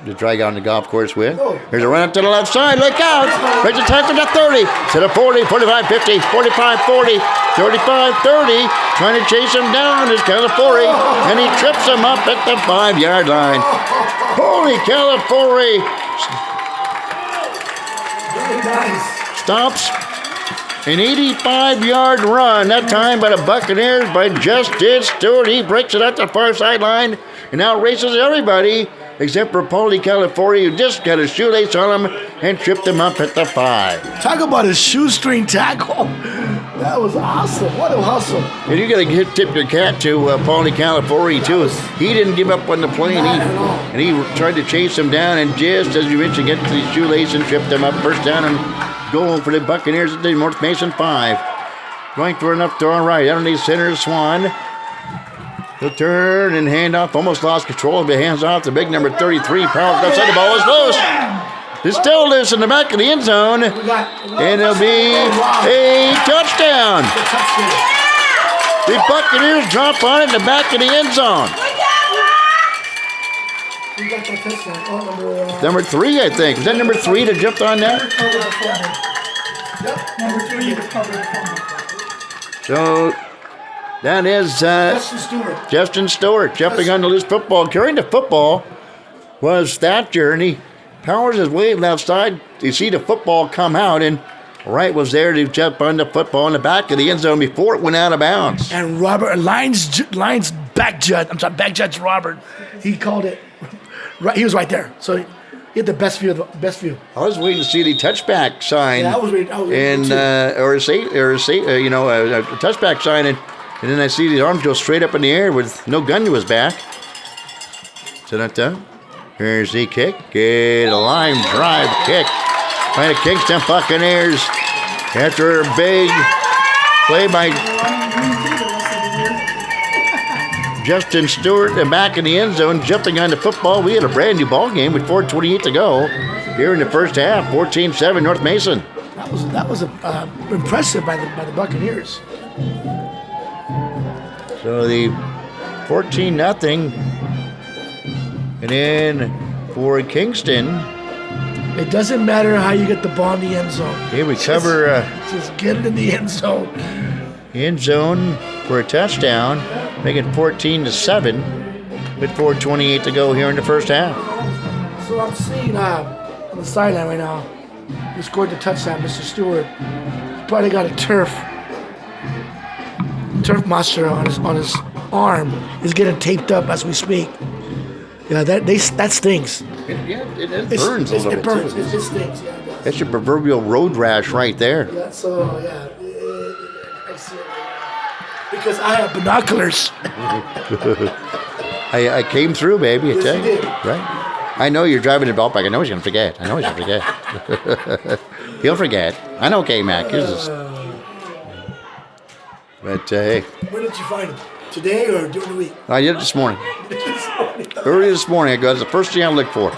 to drag on the golf course with. Here's a run up to the left side. Look out. There's a tackle to 30. To the 40, 45, 50, 45, 40, 35, 30. Trying to chase him down is Calipari. And he trips him up at the 5-yard line. Holy Calipari. Very nice. Stops an 85-yard run, that time by the Buccaneers by Justin Stewart. He breaks it out the far sideline and now races everybody except for Paulie California, who just got a shoelace on him and tripped him up at the 5. Talk about a shoestring tackle. That was awesome. What a hustle. And you got to tip your cap to Paulie California, too. He didn't give up on the play, and he tried to chase him down, and just as you mentioned, get to the shoelace and tripped him up. First down and goal for the Buccaneers at the North Mason 5. Going for enough to our right. Underneath center, Swan. He'll turn and hand off. Almost lost control of the hands off. The big number 33. Powell comes out. The ball is loose. It's still loose in the back of the end zone. And it'll be a touchdown. The Buccaneers drop on it in the back of the end zone. Number 3, I think. Was that number 3 that jumped on that? Number 3 recovered the fumble. So that is Justin Stewart jumping on the loose football. Carrying the football was Thatcher, and he powers his way left side. You see the football come out, and Wright was there to jump on the football in the back of the end zone before it went out of bounds. And Robert, Lions back judge Robert, he called it. Right, he was right there. So he had the best view. I was waiting to see the touchback sign. Yeah, I was waiting and too. a touchback sign, and then I see the arms go straight up in the air with no gun to his back. So that done. Here's the kick. Get a line drive kick by the Kingston Buccaneers after a big play by Justin Stewart in the back in the end zone, jumping on the football. We had a brand new ball game with 4:28 to go here in the first half. 14-7 North Mason. That was impressive by the Buccaneers. So the 14-0, and then for Kingston, it doesn't matter how you get the ball in the end zone. Here we cover just get it in the end zone. End zone for a touchdown, making 14-7 with 4:28 to go here in the first half. So I'm seeing on the sideline right now, he scored the touchdown, Mr. Stewart. He's probably got a turf monster on his arm. He's getting taped up as we speak. Yeah, that stings. It burns a little bit. It burns. Too. It stings. Yeah, it does. That's your proverbial road rash right there. Yeah. So yeah, I see it because I have binoculars. I came through, baby. I tell you you. did. Right. I know you're driving the belt back. I know he's gonna forget. He'll forget. I know K-Mac. But hey. Where did you find him? Today or during the week? I did it this morning. Early this morning, I go, that's the first thing I look for.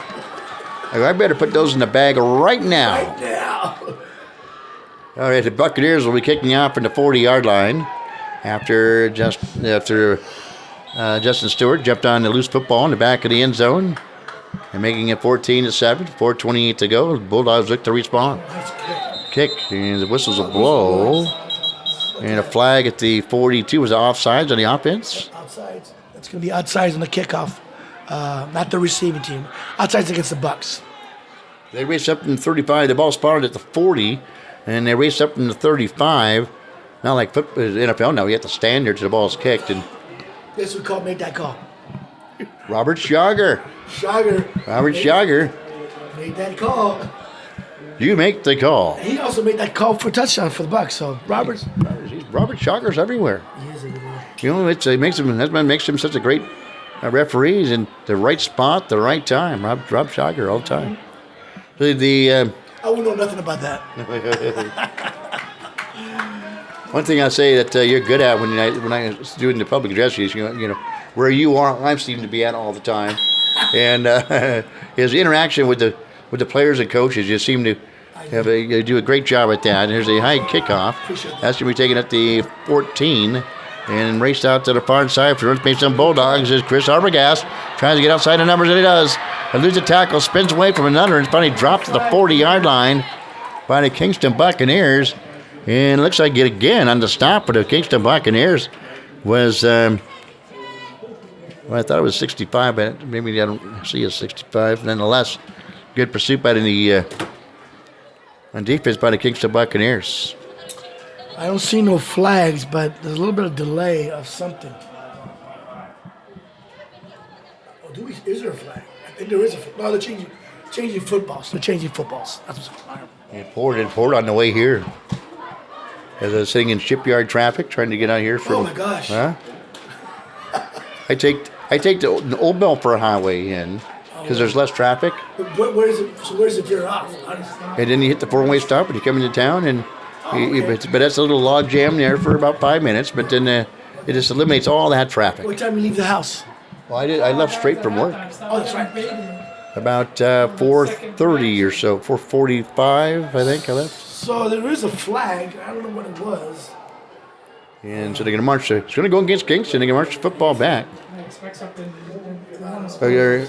I better put those in the bag right now. Right now. All right, the Buccaneers will be kicking off from the 40-yard line after Justin Stewart jumped on the loose football in the back of the end zone and making it 14-7, 4:28 to go. The Bulldogs look to respond. Kick, and the whistles will blow. And a flag at the 42 was offsides on the offense. Outsides. That's going to be outsides on the kickoff, not the receiving team. Outsides against the Bucks. They race up in 35. The ball spotted at the 40, and they race up in the 35. Not like NFL now. You have to stand there till the ball's kicked. And Guess who made that call? Robert Schager. Robert Schager. Made that call. You make the call. He also made that call for a touchdown for the Bucks. So Robert Schager's everywhere. He is everywhere. You know, it makes him such a great referee. He's in the right spot, the right time. Rob Schager all the time. I wouldn't know nothing about that. One thing I say that you're good at when I doing the public address is you know where you are, I seem to be at all the time, and his interaction with the players and coaches, you seem to do a great job at that. And here's a high kickoff. That's going to be taken at the 14 and raced out to the far side for North Mason Bulldogs is Chris Arbogast. Tries to get outside the numbers, and he does. Eludes a tackle, spins away from another, and finally dropped to the 40-yard line by the Kingston Buccaneers. And it looks like it again on the stop for the Kingston Buccaneers was, well, I thought it was 65, but maybe I don't see a 65. Nonetheless, good pursuit by the on defense by the Kingston Buccaneers. I don't see no flags, but there's a little bit of delay of something. Oh, is there a flag? I think there is a flag. No, they're changing footballs. They're changing footballs. That's what's going on. And Ford on the way here. As I was sitting in shipyard traffic, trying to get out here from. Oh my gosh! Huh? I take the Old Belfort Highway in because there's less traffic. Where's it veer off? And then you hit the 4-way stop and you come into town, and but that's a little log jam there for about 5 minutes. But then it just eliminates all that traffic. What time you leave the house? Well, I left straight from work. Oh, that's right. About 4:30 or so, 4:45, I think I left. So there is a flag. I don't know what it was. And so they're going to march. It's going to go against Kingston. They're going to march the football back. I expect something. They're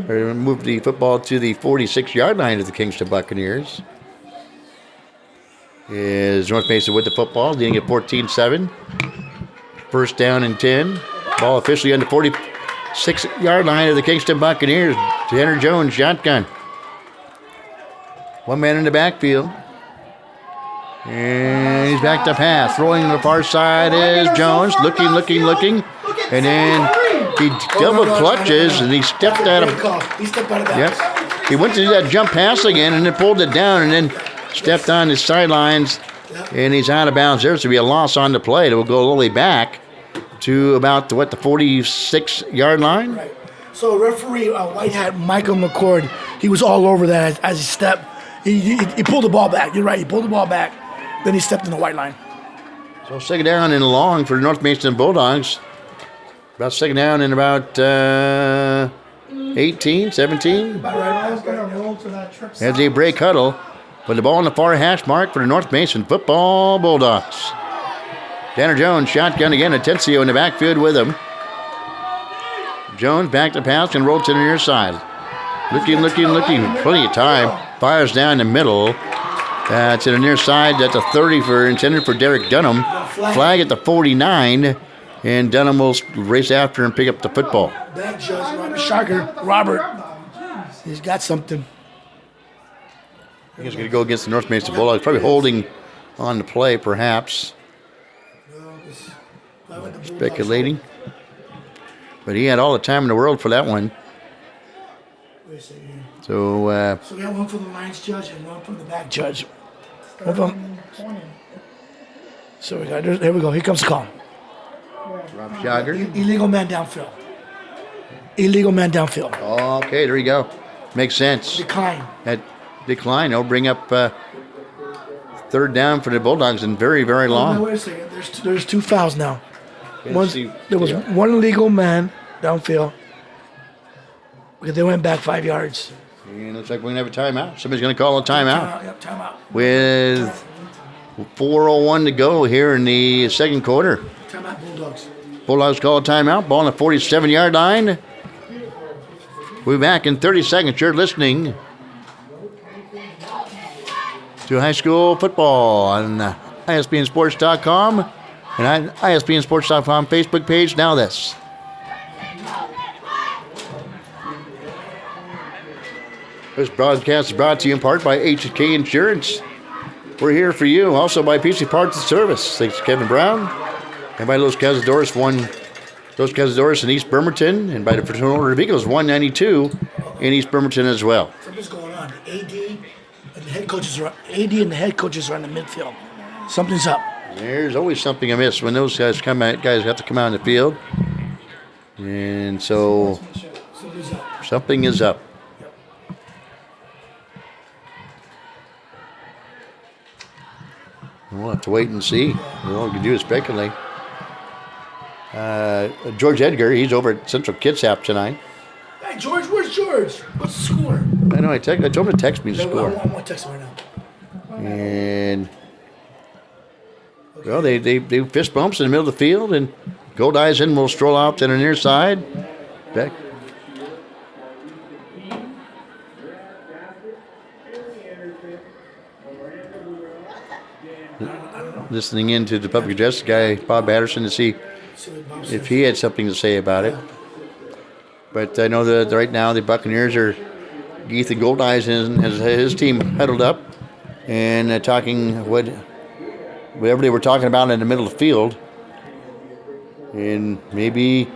going to move the football to the 46-yard line of the Kingston Buccaneers. Is North Mason with the football, leading at 14-7. First down and 10. Ball officially on the 46-yard line of the Kingston Buccaneers. Tanner Jones, shotgun. One man in the backfield. And he's back to pass. Throwing to the far side is Jones. Looking. And then he double clutches and he stepped out of. He stepped out of bounds. Yep. He went to do that jump pass again and then pulled it down and then stepped on his sidelines. And he's out of bounds. There's to be a loss on the play. It will go all the way back to about the 46-yard line. Right. So referee white hat Michael McCord, he was all over that as he stepped. He pulled the ball back. You're right. He pulled the ball back. Then he stepped in the white line. So second down and long for the North Mason Bulldogs. About second down and about 18, 17. About right. was going to roll to that trip. As they break huddle. With the ball on the far hash mark for the North Mason football Bulldogs. Tanner Jones, shotgun again. Atencio in the backfield with him. Jones back to pass and roll to the near side. Looking. Plenty of time. Fires down the middle. To the near side. That's a 30 intended for Derek Dunham. Flag at the 49. And Dunham will race after and pick up the football. That judge, Robert. He's got something. I think he's going to go against the North Mason Bulldogs. Probably holding on the play, perhaps. Speculating. But he had all the time in the world for that one. So we got one from the Lions judge and one from the back judge. So there we go. Here comes the call. Rob Jogger. Illegal man downfield. Okay, there you go. Makes sense. Decline. That decline. They'll bring up third down for the Bulldogs and very, very long. Now, wait a second. There's two fouls now. There was yeah. one illegal man downfield. Because they went back 5 yards. And looks like we're going to have a timeout. Somebody's going to call a timeout. Yep, timeout. With 4:01 to go here in the second quarter. Timeout, Bulldogs. Bulldogs call a timeout. Ball on the 47-yard line. We'll be back in 30 seconds. You're listening to high school football on ISBNSports.com and ISBNSports.com Facebook page. Now this. This broadcast is brought to you in part by H&K Insurance. We're here for you. Also by PC Parts and Service. Thanks to Kevin Brown. And by Los Cazadores in East Bremerton. And by the Fraternal Order of Eagles 192 in East Bremerton as well. Something's going on. The AD and the head coaches are in the midfield. Something's up. There's always something amiss when those guys have to come out on the field. And so something is up. We'll have to wait and see. All we can do is speculate. George Edgar, he's over at Central Kitsap tonight. Hey, George, where's George? What's the score? I know, I told him to text me the score. I want to text him right now. And, well, they fist bumps in the middle of the field, and Gold Eyes in will stroll out to the near side. Back. listening in to the public address guy, Bob Patterson, to see if he had something to say about it. But I know that right now the Buccaneers are, Ethan Goldeyes has his team huddled up and talking whatever they were talking about in the middle of the field. And maybe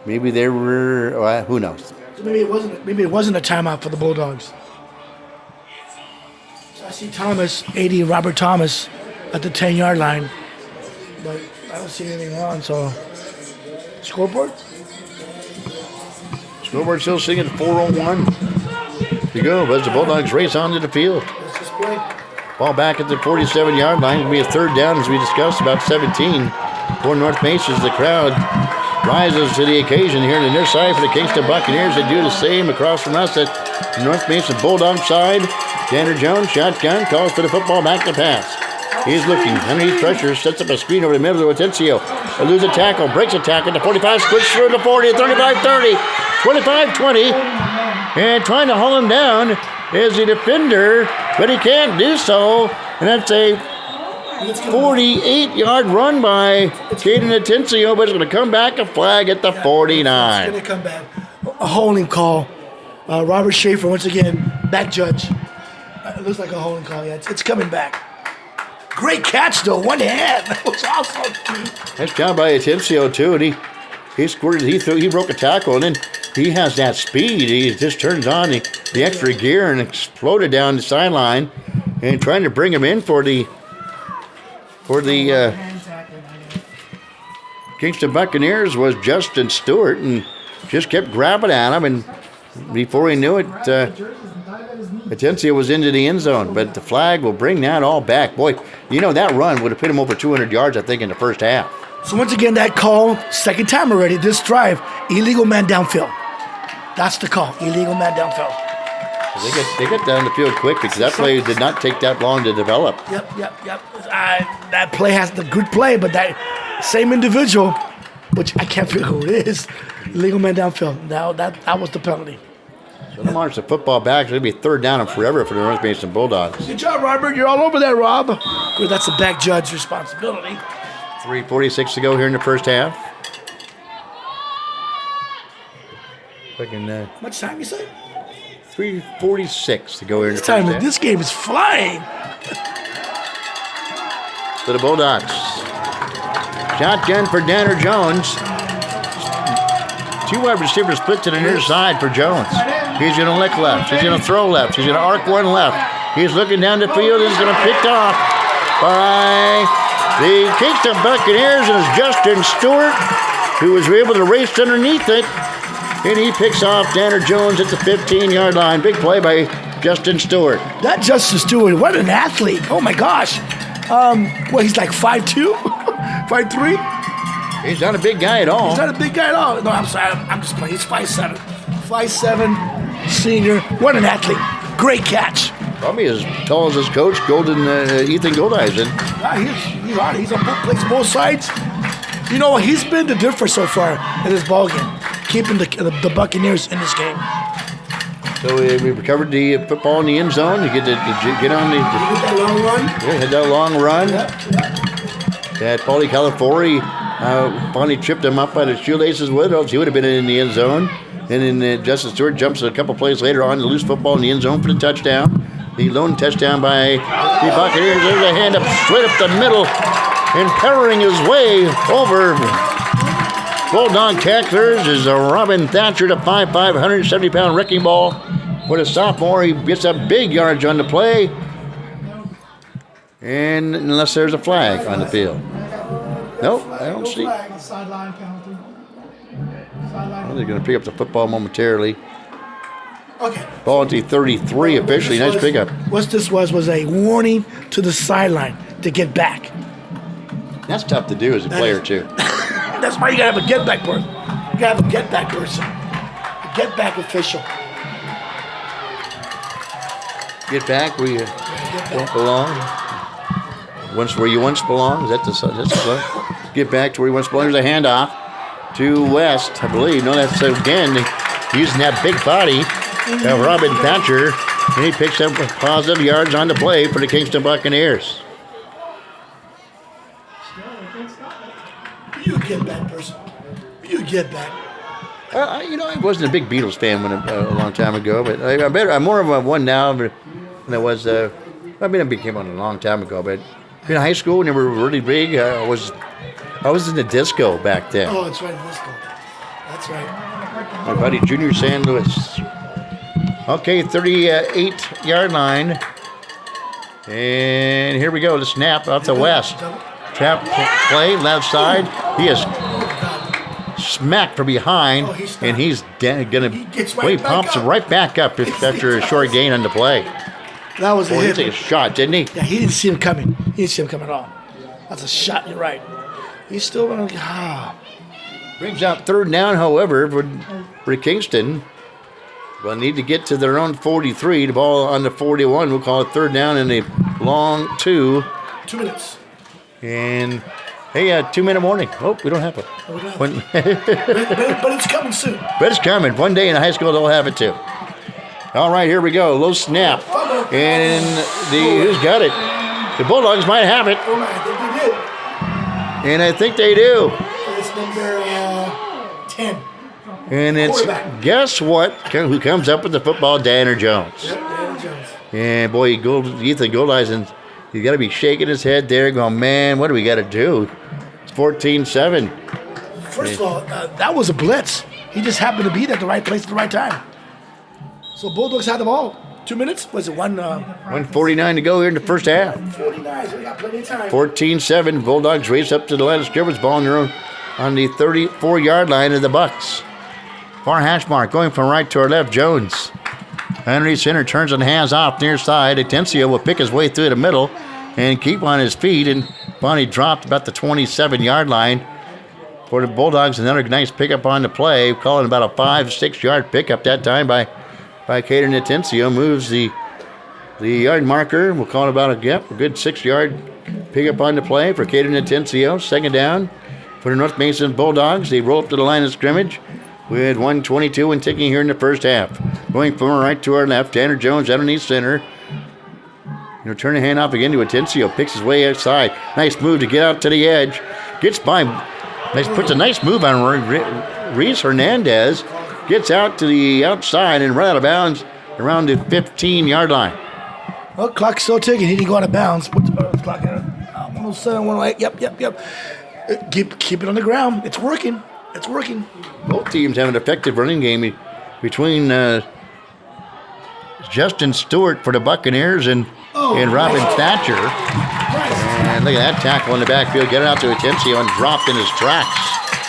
they were, well, who knows? So maybe it wasn't a timeout for the Bulldogs. So I see Thomas, 80, Robert Thomas, at the 10-yard line, but I don't see anything wrong. So scoreboard. Scoreboard still sitting at 4:01 to go as the Bulldogs race onto the field. Let's just play. Ball back at the 47-yard line. It'll be a third down, as we discussed, about 17 for North Mesa as the crowd rises to the occasion here on the near side for the Kingston Buccaneers. They do the same across from us at the North Mesa Bulldog side. Tanner Jones, shotgun, calls for the football back to pass. He's looking underneath pressure, sets up a screen over the middle to Atencio. Loses a tackle, breaks a tackle, the 45, splits through the 40, 35-30, 25-20, and trying to haul him down is the defender, but he can't do so, and that's a 48-yard run by Caden Atencio, but it's going to come back a flag at the 49. It's going to come back. A holding call. Robert Schaefer, once again, back judge. It looks like a holding call. Yeah, it's coming back. Great catch, though. One hand. That was awesome. Nice job by Atencio, too. And he squirted. He broke a tackle, and then he has that speed. He just turns on the extra gear and exploded down the sideline, and trying to bring him in for the Kingston Buccaneers was Justin Stewart, and just kept grabbing at him, and before he knew it, Atencio was into the end zone. But the flag will bring that all back. Boy, you know, that run would have put him over 200 yards, I think, in the first half. So once again, that call, second time already, this drive, illegal man downfield. That's the call, illegal man downfield. They got down the field quick because that play did not take that long to develop. Yep. That play has the good play, but that same individual, which I can't figure who it is, illegal man downfield. Now that was the penalty. So the marks the football back. It's going to be third down and forever for the North Mason Bulldogs. Good job, Robert. You're all over that, Rob. Good, that's the back judge's responsibility. 3:46 to go here in the first half. How much time you say? 3:46 to go here in the first half. This game is flying. For the Bulldogs. Shotgun for Tanner Jones. Two wide receivers split to the near side for Jones. He's going to look left. He's going to throw left. He's going to arc one left. He's looking down the field. He's going to pick off by the Kingston Buccaneers, and it's Justin Stewart who was able to race underneath it. And he picks off Tanner Jones at the 15-yard line. Big play by Justin Stewart. That Justin Stewart, what an athlete. Oh, my gosh. He's like 5'2", 5'3"? He's not a big guy at all. He's not a big guy at all. No, I'm sorry. I'm just playing. He's 5'7". 5'7", senior. What an athlete. Great catch. Probably as tall as his coach, Ethan Goldeisen. He's on. He's on both sides. You know, he's been the difference so far in this ball game, keeping the Buccaneers in this game. So we recovered the football in the end zone. You get on the. You get that long run. Yeah, had that long run. Yep. That Paulie Calafori finally tripped him up by the shoelaces with, or else he would have been in the end zone. And then Justin Stewart jumps a couple plays later on to loose football in the end zone for the touchdown. The lone touchdown by the Buccaneers. There's a hand up straight up the middle and powering his way over Bulldog tacklers is Robin Thatcher, the 5'5", 170-pound wrecking ball. For the sophomore, he gets a big yardage on the play. And unless there's a flag on the field. Nope, I don't see. Sideline penalty. Well, they're going to pick up the football momentarily. Okay. Ball at the 33 officially. Nice pickup. What this was a warning to the sideline to get back. That's tough to do as a player, too. That's why you got to have a get-back person. You got to have a get-back person. A get-back official. Get back where you don't belong. Once where you once belong. That's the song. Get back to where you once belong. There's a handoff to West, I believe. No, that's again using that big body of Robin Thatcher. And he picks up positive yards on the play for the Kingston Buccaneers. You get back, person. You get back. I wasn't a big Beatles fan a long time ago, but I'm more of a one now than I was. I became one a long time ago, but in high school when they were really big, I was in the disco back then. Oh, it's right, disco. That's right. My buddy Junior San Luis. Okay, 38-yard line. And here we go, the snap off the west. Trap play, left side. He is smacked from behind, and he's going to... He pumps right back up after a short gain on the play. That was a hit. He took a shot, didn't he? Yeah, he didn't see him coming. He didn't see him coming at all. That's a shot, you're right. He's still going to... Brings out third down, however, for Kingston. They'll need to get to their own 43. The ball on the 41. We'll call it third down and a long 2. 2 minutes. And, hey, 2-minute warning. Oh, we don't have it. But it's coming soon. But it's coming. One day in high school, they'll have it too. All right, here we go. Low snap. And who's got it? The Bulldogs might have it. Oh, I think they did. And I think they do. It's number 10. And it's, guess what? Who comes up with the football? Danner Jones. Yep, Danner Jones. And boy, Ethan Goldeisen, he's got to be shaking his head there going, man, what do we got to do? It's 14-7. First of all, that was a blitz. He just happened to be there at the right place at the right time. So Bulldogs had the ball. 2 minutes? Was it 1:49 to go here in the first half. 49, so we got plenty of time. 14-7. Bulldogs race up to the line of scrimmage, ball on their own on the 34-yard line of the Bucks. Far hash mark going from right to our left. Jones. Underneath center, turns and hands off near side. Atencio will pick his way through the middle and keep on his feet. And Bonnie dropped about the 27-yard line for the Bulldogs. Another nice pickup on the play. Calling about a 5-6 yard pickup that time by Caden Atencio. Moves the yard marker. We'll call it about a good 6-yard pickup on the play for Caden Atencio. Second down for the North Mason Bulldogs. They roll up to the line of scrimmage with 1:22 and ticking here in the first half. Going from our right to our left, Tanner Jones underneath center. Turn the hand off again to Atencio. Picks his way outside. Nice move to get out to the edge. Gets by. Puts a nice move on Reese Hernandez. Gets out to the outside and right out of bounds around the 15-yard line. Well, clock's still ticking. He didn't go out of bounds. What's the clock? 107, 108. Yep. Keep it on the ground. It's working. It's working. Both teams have an effective running game between Justin Stewart for the Buccaneers and Robin Thatcher. And look at that tackle in the backfield. Get it out to Atencio and dropped in his tracks.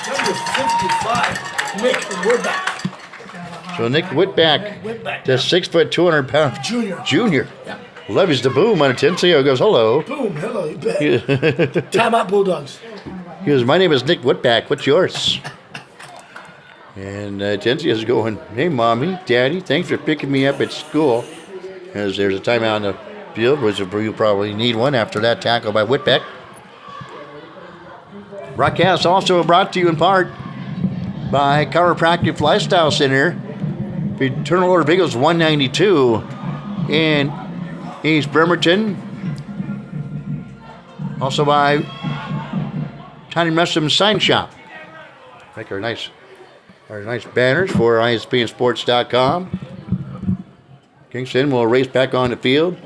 Number 55, Nick Whitback. So Nick Whitback, the 6 foot, 200-pound junior. Yeah. Levies the boom on Atencio. Goes, hello. Boom, hello, you bet. Timeout, Bulldogs. He goes, my name is Nick Whitback. What's yours? And Atencio's going, hey, Mommy, Daddy, thanks for picking me up at school. As there's a timeout on the field, which you probably need one after that tackle by Whitbeck. Broadcast also brought to you in part by Chiropractic Lifestyle Center. Eternal Order of Eagles 192 in East Bremerton. Also by Tiny Muslim Sign Shop. Make our nice banners for ISPNsports.com. Kingston will race back on the field.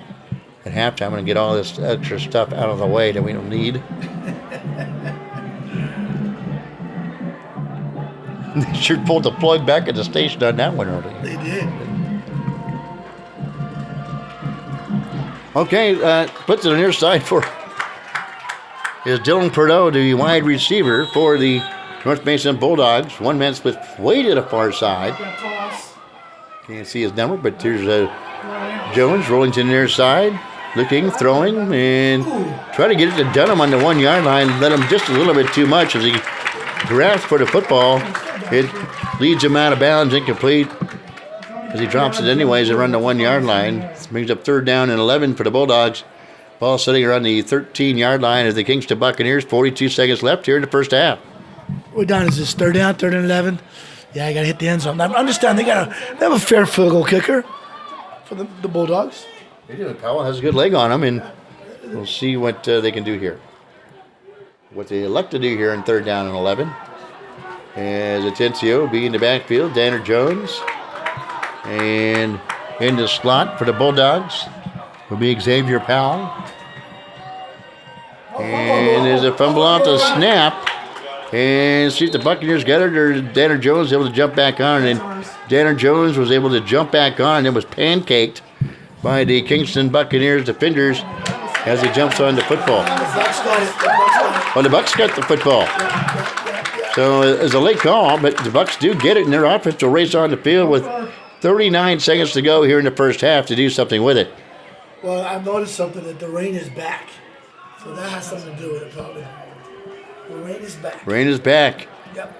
At halftime, I'm going to get all this extra stuff out of the way that we don't need. They sure pulled the plug back at the station on that one early. They did. Okay, puts it on the near side for is Dylan Perdot, the wide receiver for the North Mason Bulldogs. One man split way to the far side. Can't see his number, but here's Jones rolling to the near side, looking, throwing, and try to get it to Dunham on the 1 yard line. Let him just a little bit too much as he grasps for the football. It leads him out of bounds, incomplete. As he drops it anyways around the 1 yard line. Brings up third down and 11 for the Bulldogs. Ball sitting around the 13-yard line of the Kingston Buccaneers. 42 seconds left here in the first half. What down is this? Third down, third and 11? Yeah, I got to hit the end zone. I understand they have a fair field goal kicker. for the Bulldogs. They do. Powell has a good leg on him, and we'll see what they can do here. What they elect to do here in 3rd down and 11. As Atencio be in the backfield, Danner Jones. And in the slot for the Bulldogs will be Xavier Powell. And there's a fumble off the snap. And see if the Buccaneers got it, or Danner Jones was able to jump back on. And Danner Jones was able to jump back on and was pancaked by the Kingston Buccaneers defenders as he jumps on the football. Well, the Bucs got the football. So it's a late call, but the Bucs do get it in their offense to race on the field with 39 seconds to go here in the first half to do something with it. Well, I've noticed something, that the rain is back. So that has something to do with it, probably. The rain is back. Rain is back. Yep.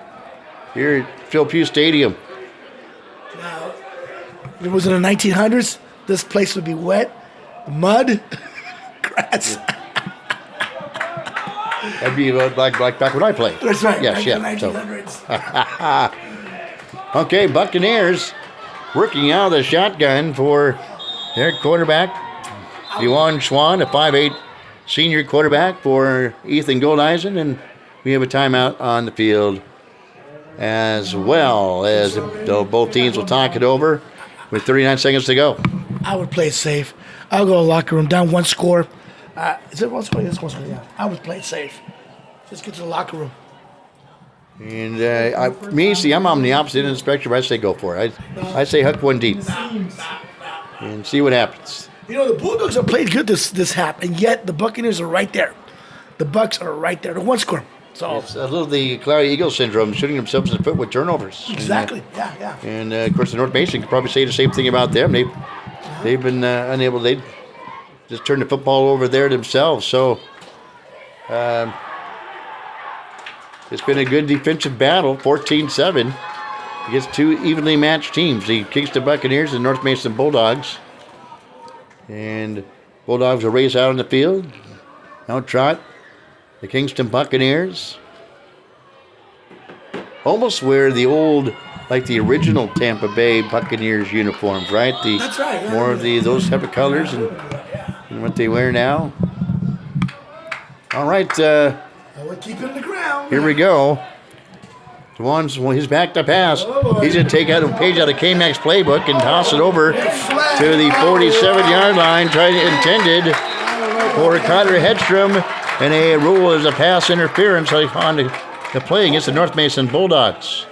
Here at Phil Pugh Stadium. Now, if it was in the 1900s, this place would be wet, mud, grass. That'd be like back when I played. That's right. Yes, yeah. 1900s. Okay, Buccaneers working out of the shotgun for their quarterback, Dewan Schwan, a 5'8" senior quarterback for Ethan Goldeisen, and we have a timeout on the field as well, as both teams will talk it over with 39 seconds to go. I would play it safe. I'll go to the locker room, down 1 score. Is it 1 score? Yes, 1 score, yeah. I would play it safe. Just get to the locker room. And I'm on the opposite end of the spectrum. I say go for it. I say hook one deep and see what happens. You know, the Bulldogs have played good this half, and yet the Buccaneers are right there. The Bucs are right there. They're 1 score. So it's a little the Cloudy Eagle syndrome, shooting themselves in the foot with turnovers. Exactly. Yeah. And of course, the North Mason could probably say the same thing about them. They've been unable. They just turned the football over there themselves. So it's been a good defensive battle, 14-7 against 2 evenly matched teams, the Kingston Buccaneers and North Mason Bulldogs. And Bulldogs will race out on the field. Now trot the Kingston Buccaneers. Almost wear the old, like the original Tampa Bay Buccaneers uniforms, right? That's right. Yeah, more of those type of colors and what they wear now. All right. We're keeping the ground. Here we go. He's back to pass. He's going to take out a page out of K-Mac's playbook and toss it over to the 47-yard line, intended for Connor Hedstrom, and a rule is a pass interference on the play against the North Mason Bulldogs.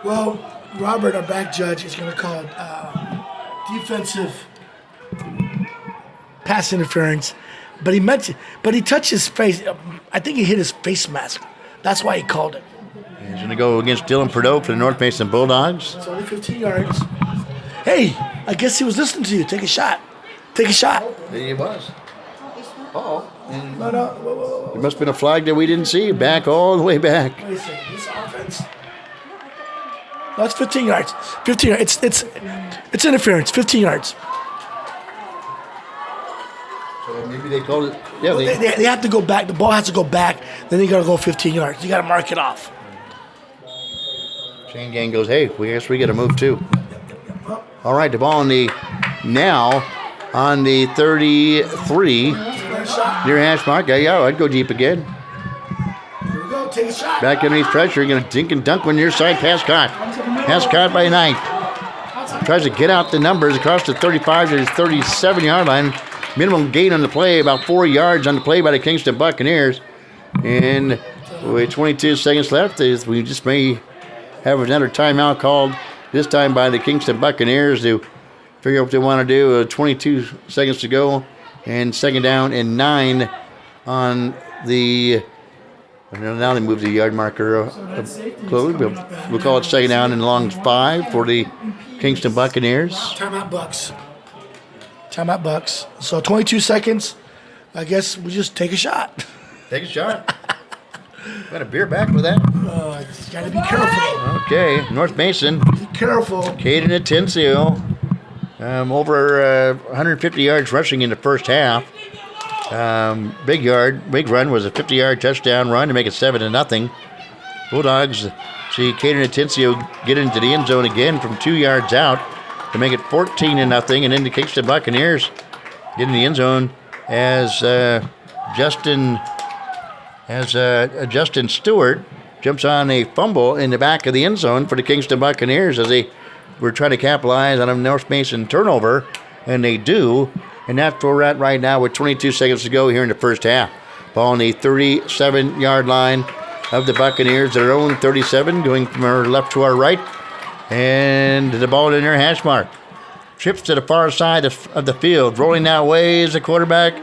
Well, Robert, our back judge, is going to call it defensive pass interference, but he touched his face. I think he hit his face mask. That's why he called it. He's going to go against Dylan Prideaux for the North Mason Bulldogs. It's only 15 yards. Hey, I guess he was listening to you. Take a shot. Take a shot. He was. No. There must have been a flag that we didn't see. Back all the way back. Wait a second. This offense. No, it's 15 yards. 15 yards. It's interference. 15 yards. So maybe they called it. Yeah, They have to go back. The ball has to go back. Then you got to go 15 yards. You got to mark it off. Chain gang goes, hey, we guess we got to move too. All right, the ball now on the 33 near hash mark. Yeah, I'd go deep again. Here we go. Take a shot. Back underneath pressure. You're going to dink and dunk one near side. Pass caught. Pass caught by Knight. Tries to get out the numbers across the 35 to the 37-yard line. Minimum gain on the play, about 4 yards on the play by the Kingston Buccaneers. And with 22 seconds left, we just may have another timeout called, this time by the Kingston Buccaneers to figure out what they want to do. 22 seconds to go, and 2nd down and 9 on the. Now they move the yard marker close. We'll call it 2nd down and long 5 for the Kingston Buccaneers. Timeout Bucks. Timeout Bucks. So 22 seconds. I guess we just take a shot. Take a shot. Got a beer back with that. You gotta be careful. Okay, North Mason. Be careful. Caden Atencio. Over 150 yards rushing in the first half. Big run was a 50-yard touchdown run to make it 7-0. Bulldogs see Caden Atencio get into the end zone again from 2 yards out. to make it 14-0, and then the Kingston Buccaneers get in the end zone as Justin Stewart jumps on a fumble in the back of the end zone for the Kingston Buccaneers as they were trying to capitalize on a North Mason turnover, and they do. And that's where we're at right now with 22 seconds to go here in the first half. Ball on the 37-yard line of the Buccaneers, their own 37, going from our left to our right. And the ball in their hash mark. Trips to the far side of the field. Rolling that way is the quarterback,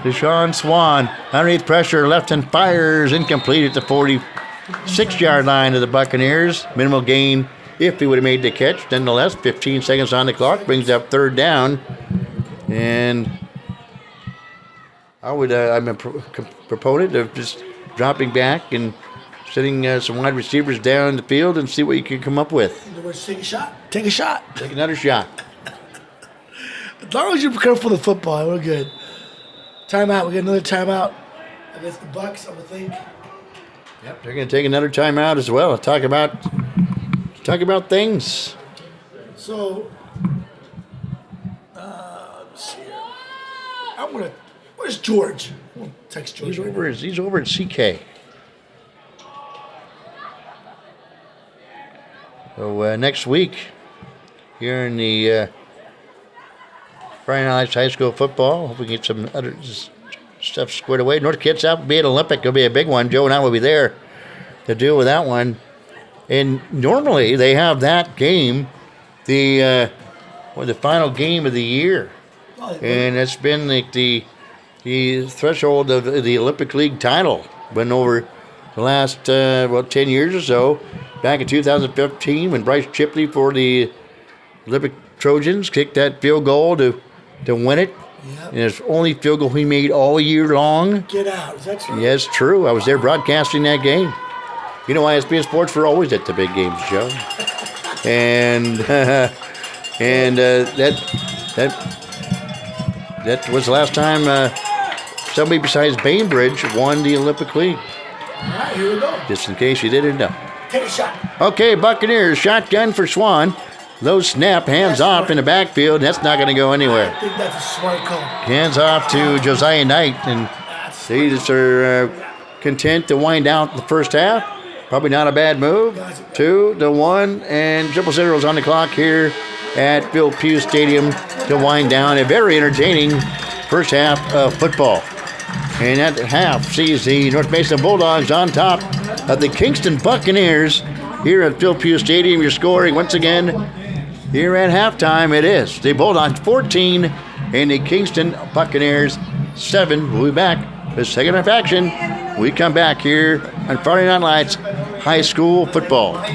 Deshaun Swan. Underneath pressure, left and fires. Incomplete at the 46-yard line of the Buccaneers. Minimal gain if he would have made the catch. Nonetheless, 15 seconds on the clock. Brings up third down. And I'm a proponent of just dropping back and setting some wide receivers down the field and see what you can come up with. Take a shot. Take a shot. Take another shot. As long as you're careful with the football, we're good. Timeout. We got another timeout against the Bucs, I would think. Yep, they're going to take another timeout as well. Talk about things. So, let's see here. Where's George? I'm gonna text George. He's over at CK. So next week, here in the Friday Night High School football, hope we get some other stuff squared away. North Kitsap will be at Olympic. It'll be a big one. Joe and I will be there to deal with that one. And normally they have that game, the final game of the year, and it's been like the threshold of the Olympic League title. Been over the last 10 years or so. Back in 2015, when Bryce Chipley for the Olympic Trojans kicked that field goal to win it. Yep. And it's the only field goal he made all year long. Get out. Is that true? Yes, true. I was there broadcasting that game. You know, ISBN Sports, we're always at the big games, Joe. And that was the last time somebody besides Bainbridge won the Olympic League. All right, here we go. Just in case you didn't know. Take a shot. Okay, Buccaneers, shotgun for Swan. Low snap, hands off in the backfield. That's not going to go anywhere. I think that's a smart call. Hands off to Josiah Knight, and they just are content to wind out the first half. Probably not a bad move. 2-1, and 0-0 on the clock here at Phil Pugh Stadium to wind down a very entertaining first half of football. And that half sees the North Mason Bulldogs on top of the Kingston Buccaneers here at Phil Pugh Stadium. You're scoring once again here at halftime. It is the Bulldogs 14 and the Kingston Buccaneers 7. We'll be back with second half action. We come back here on Friday Night Lights High School Football.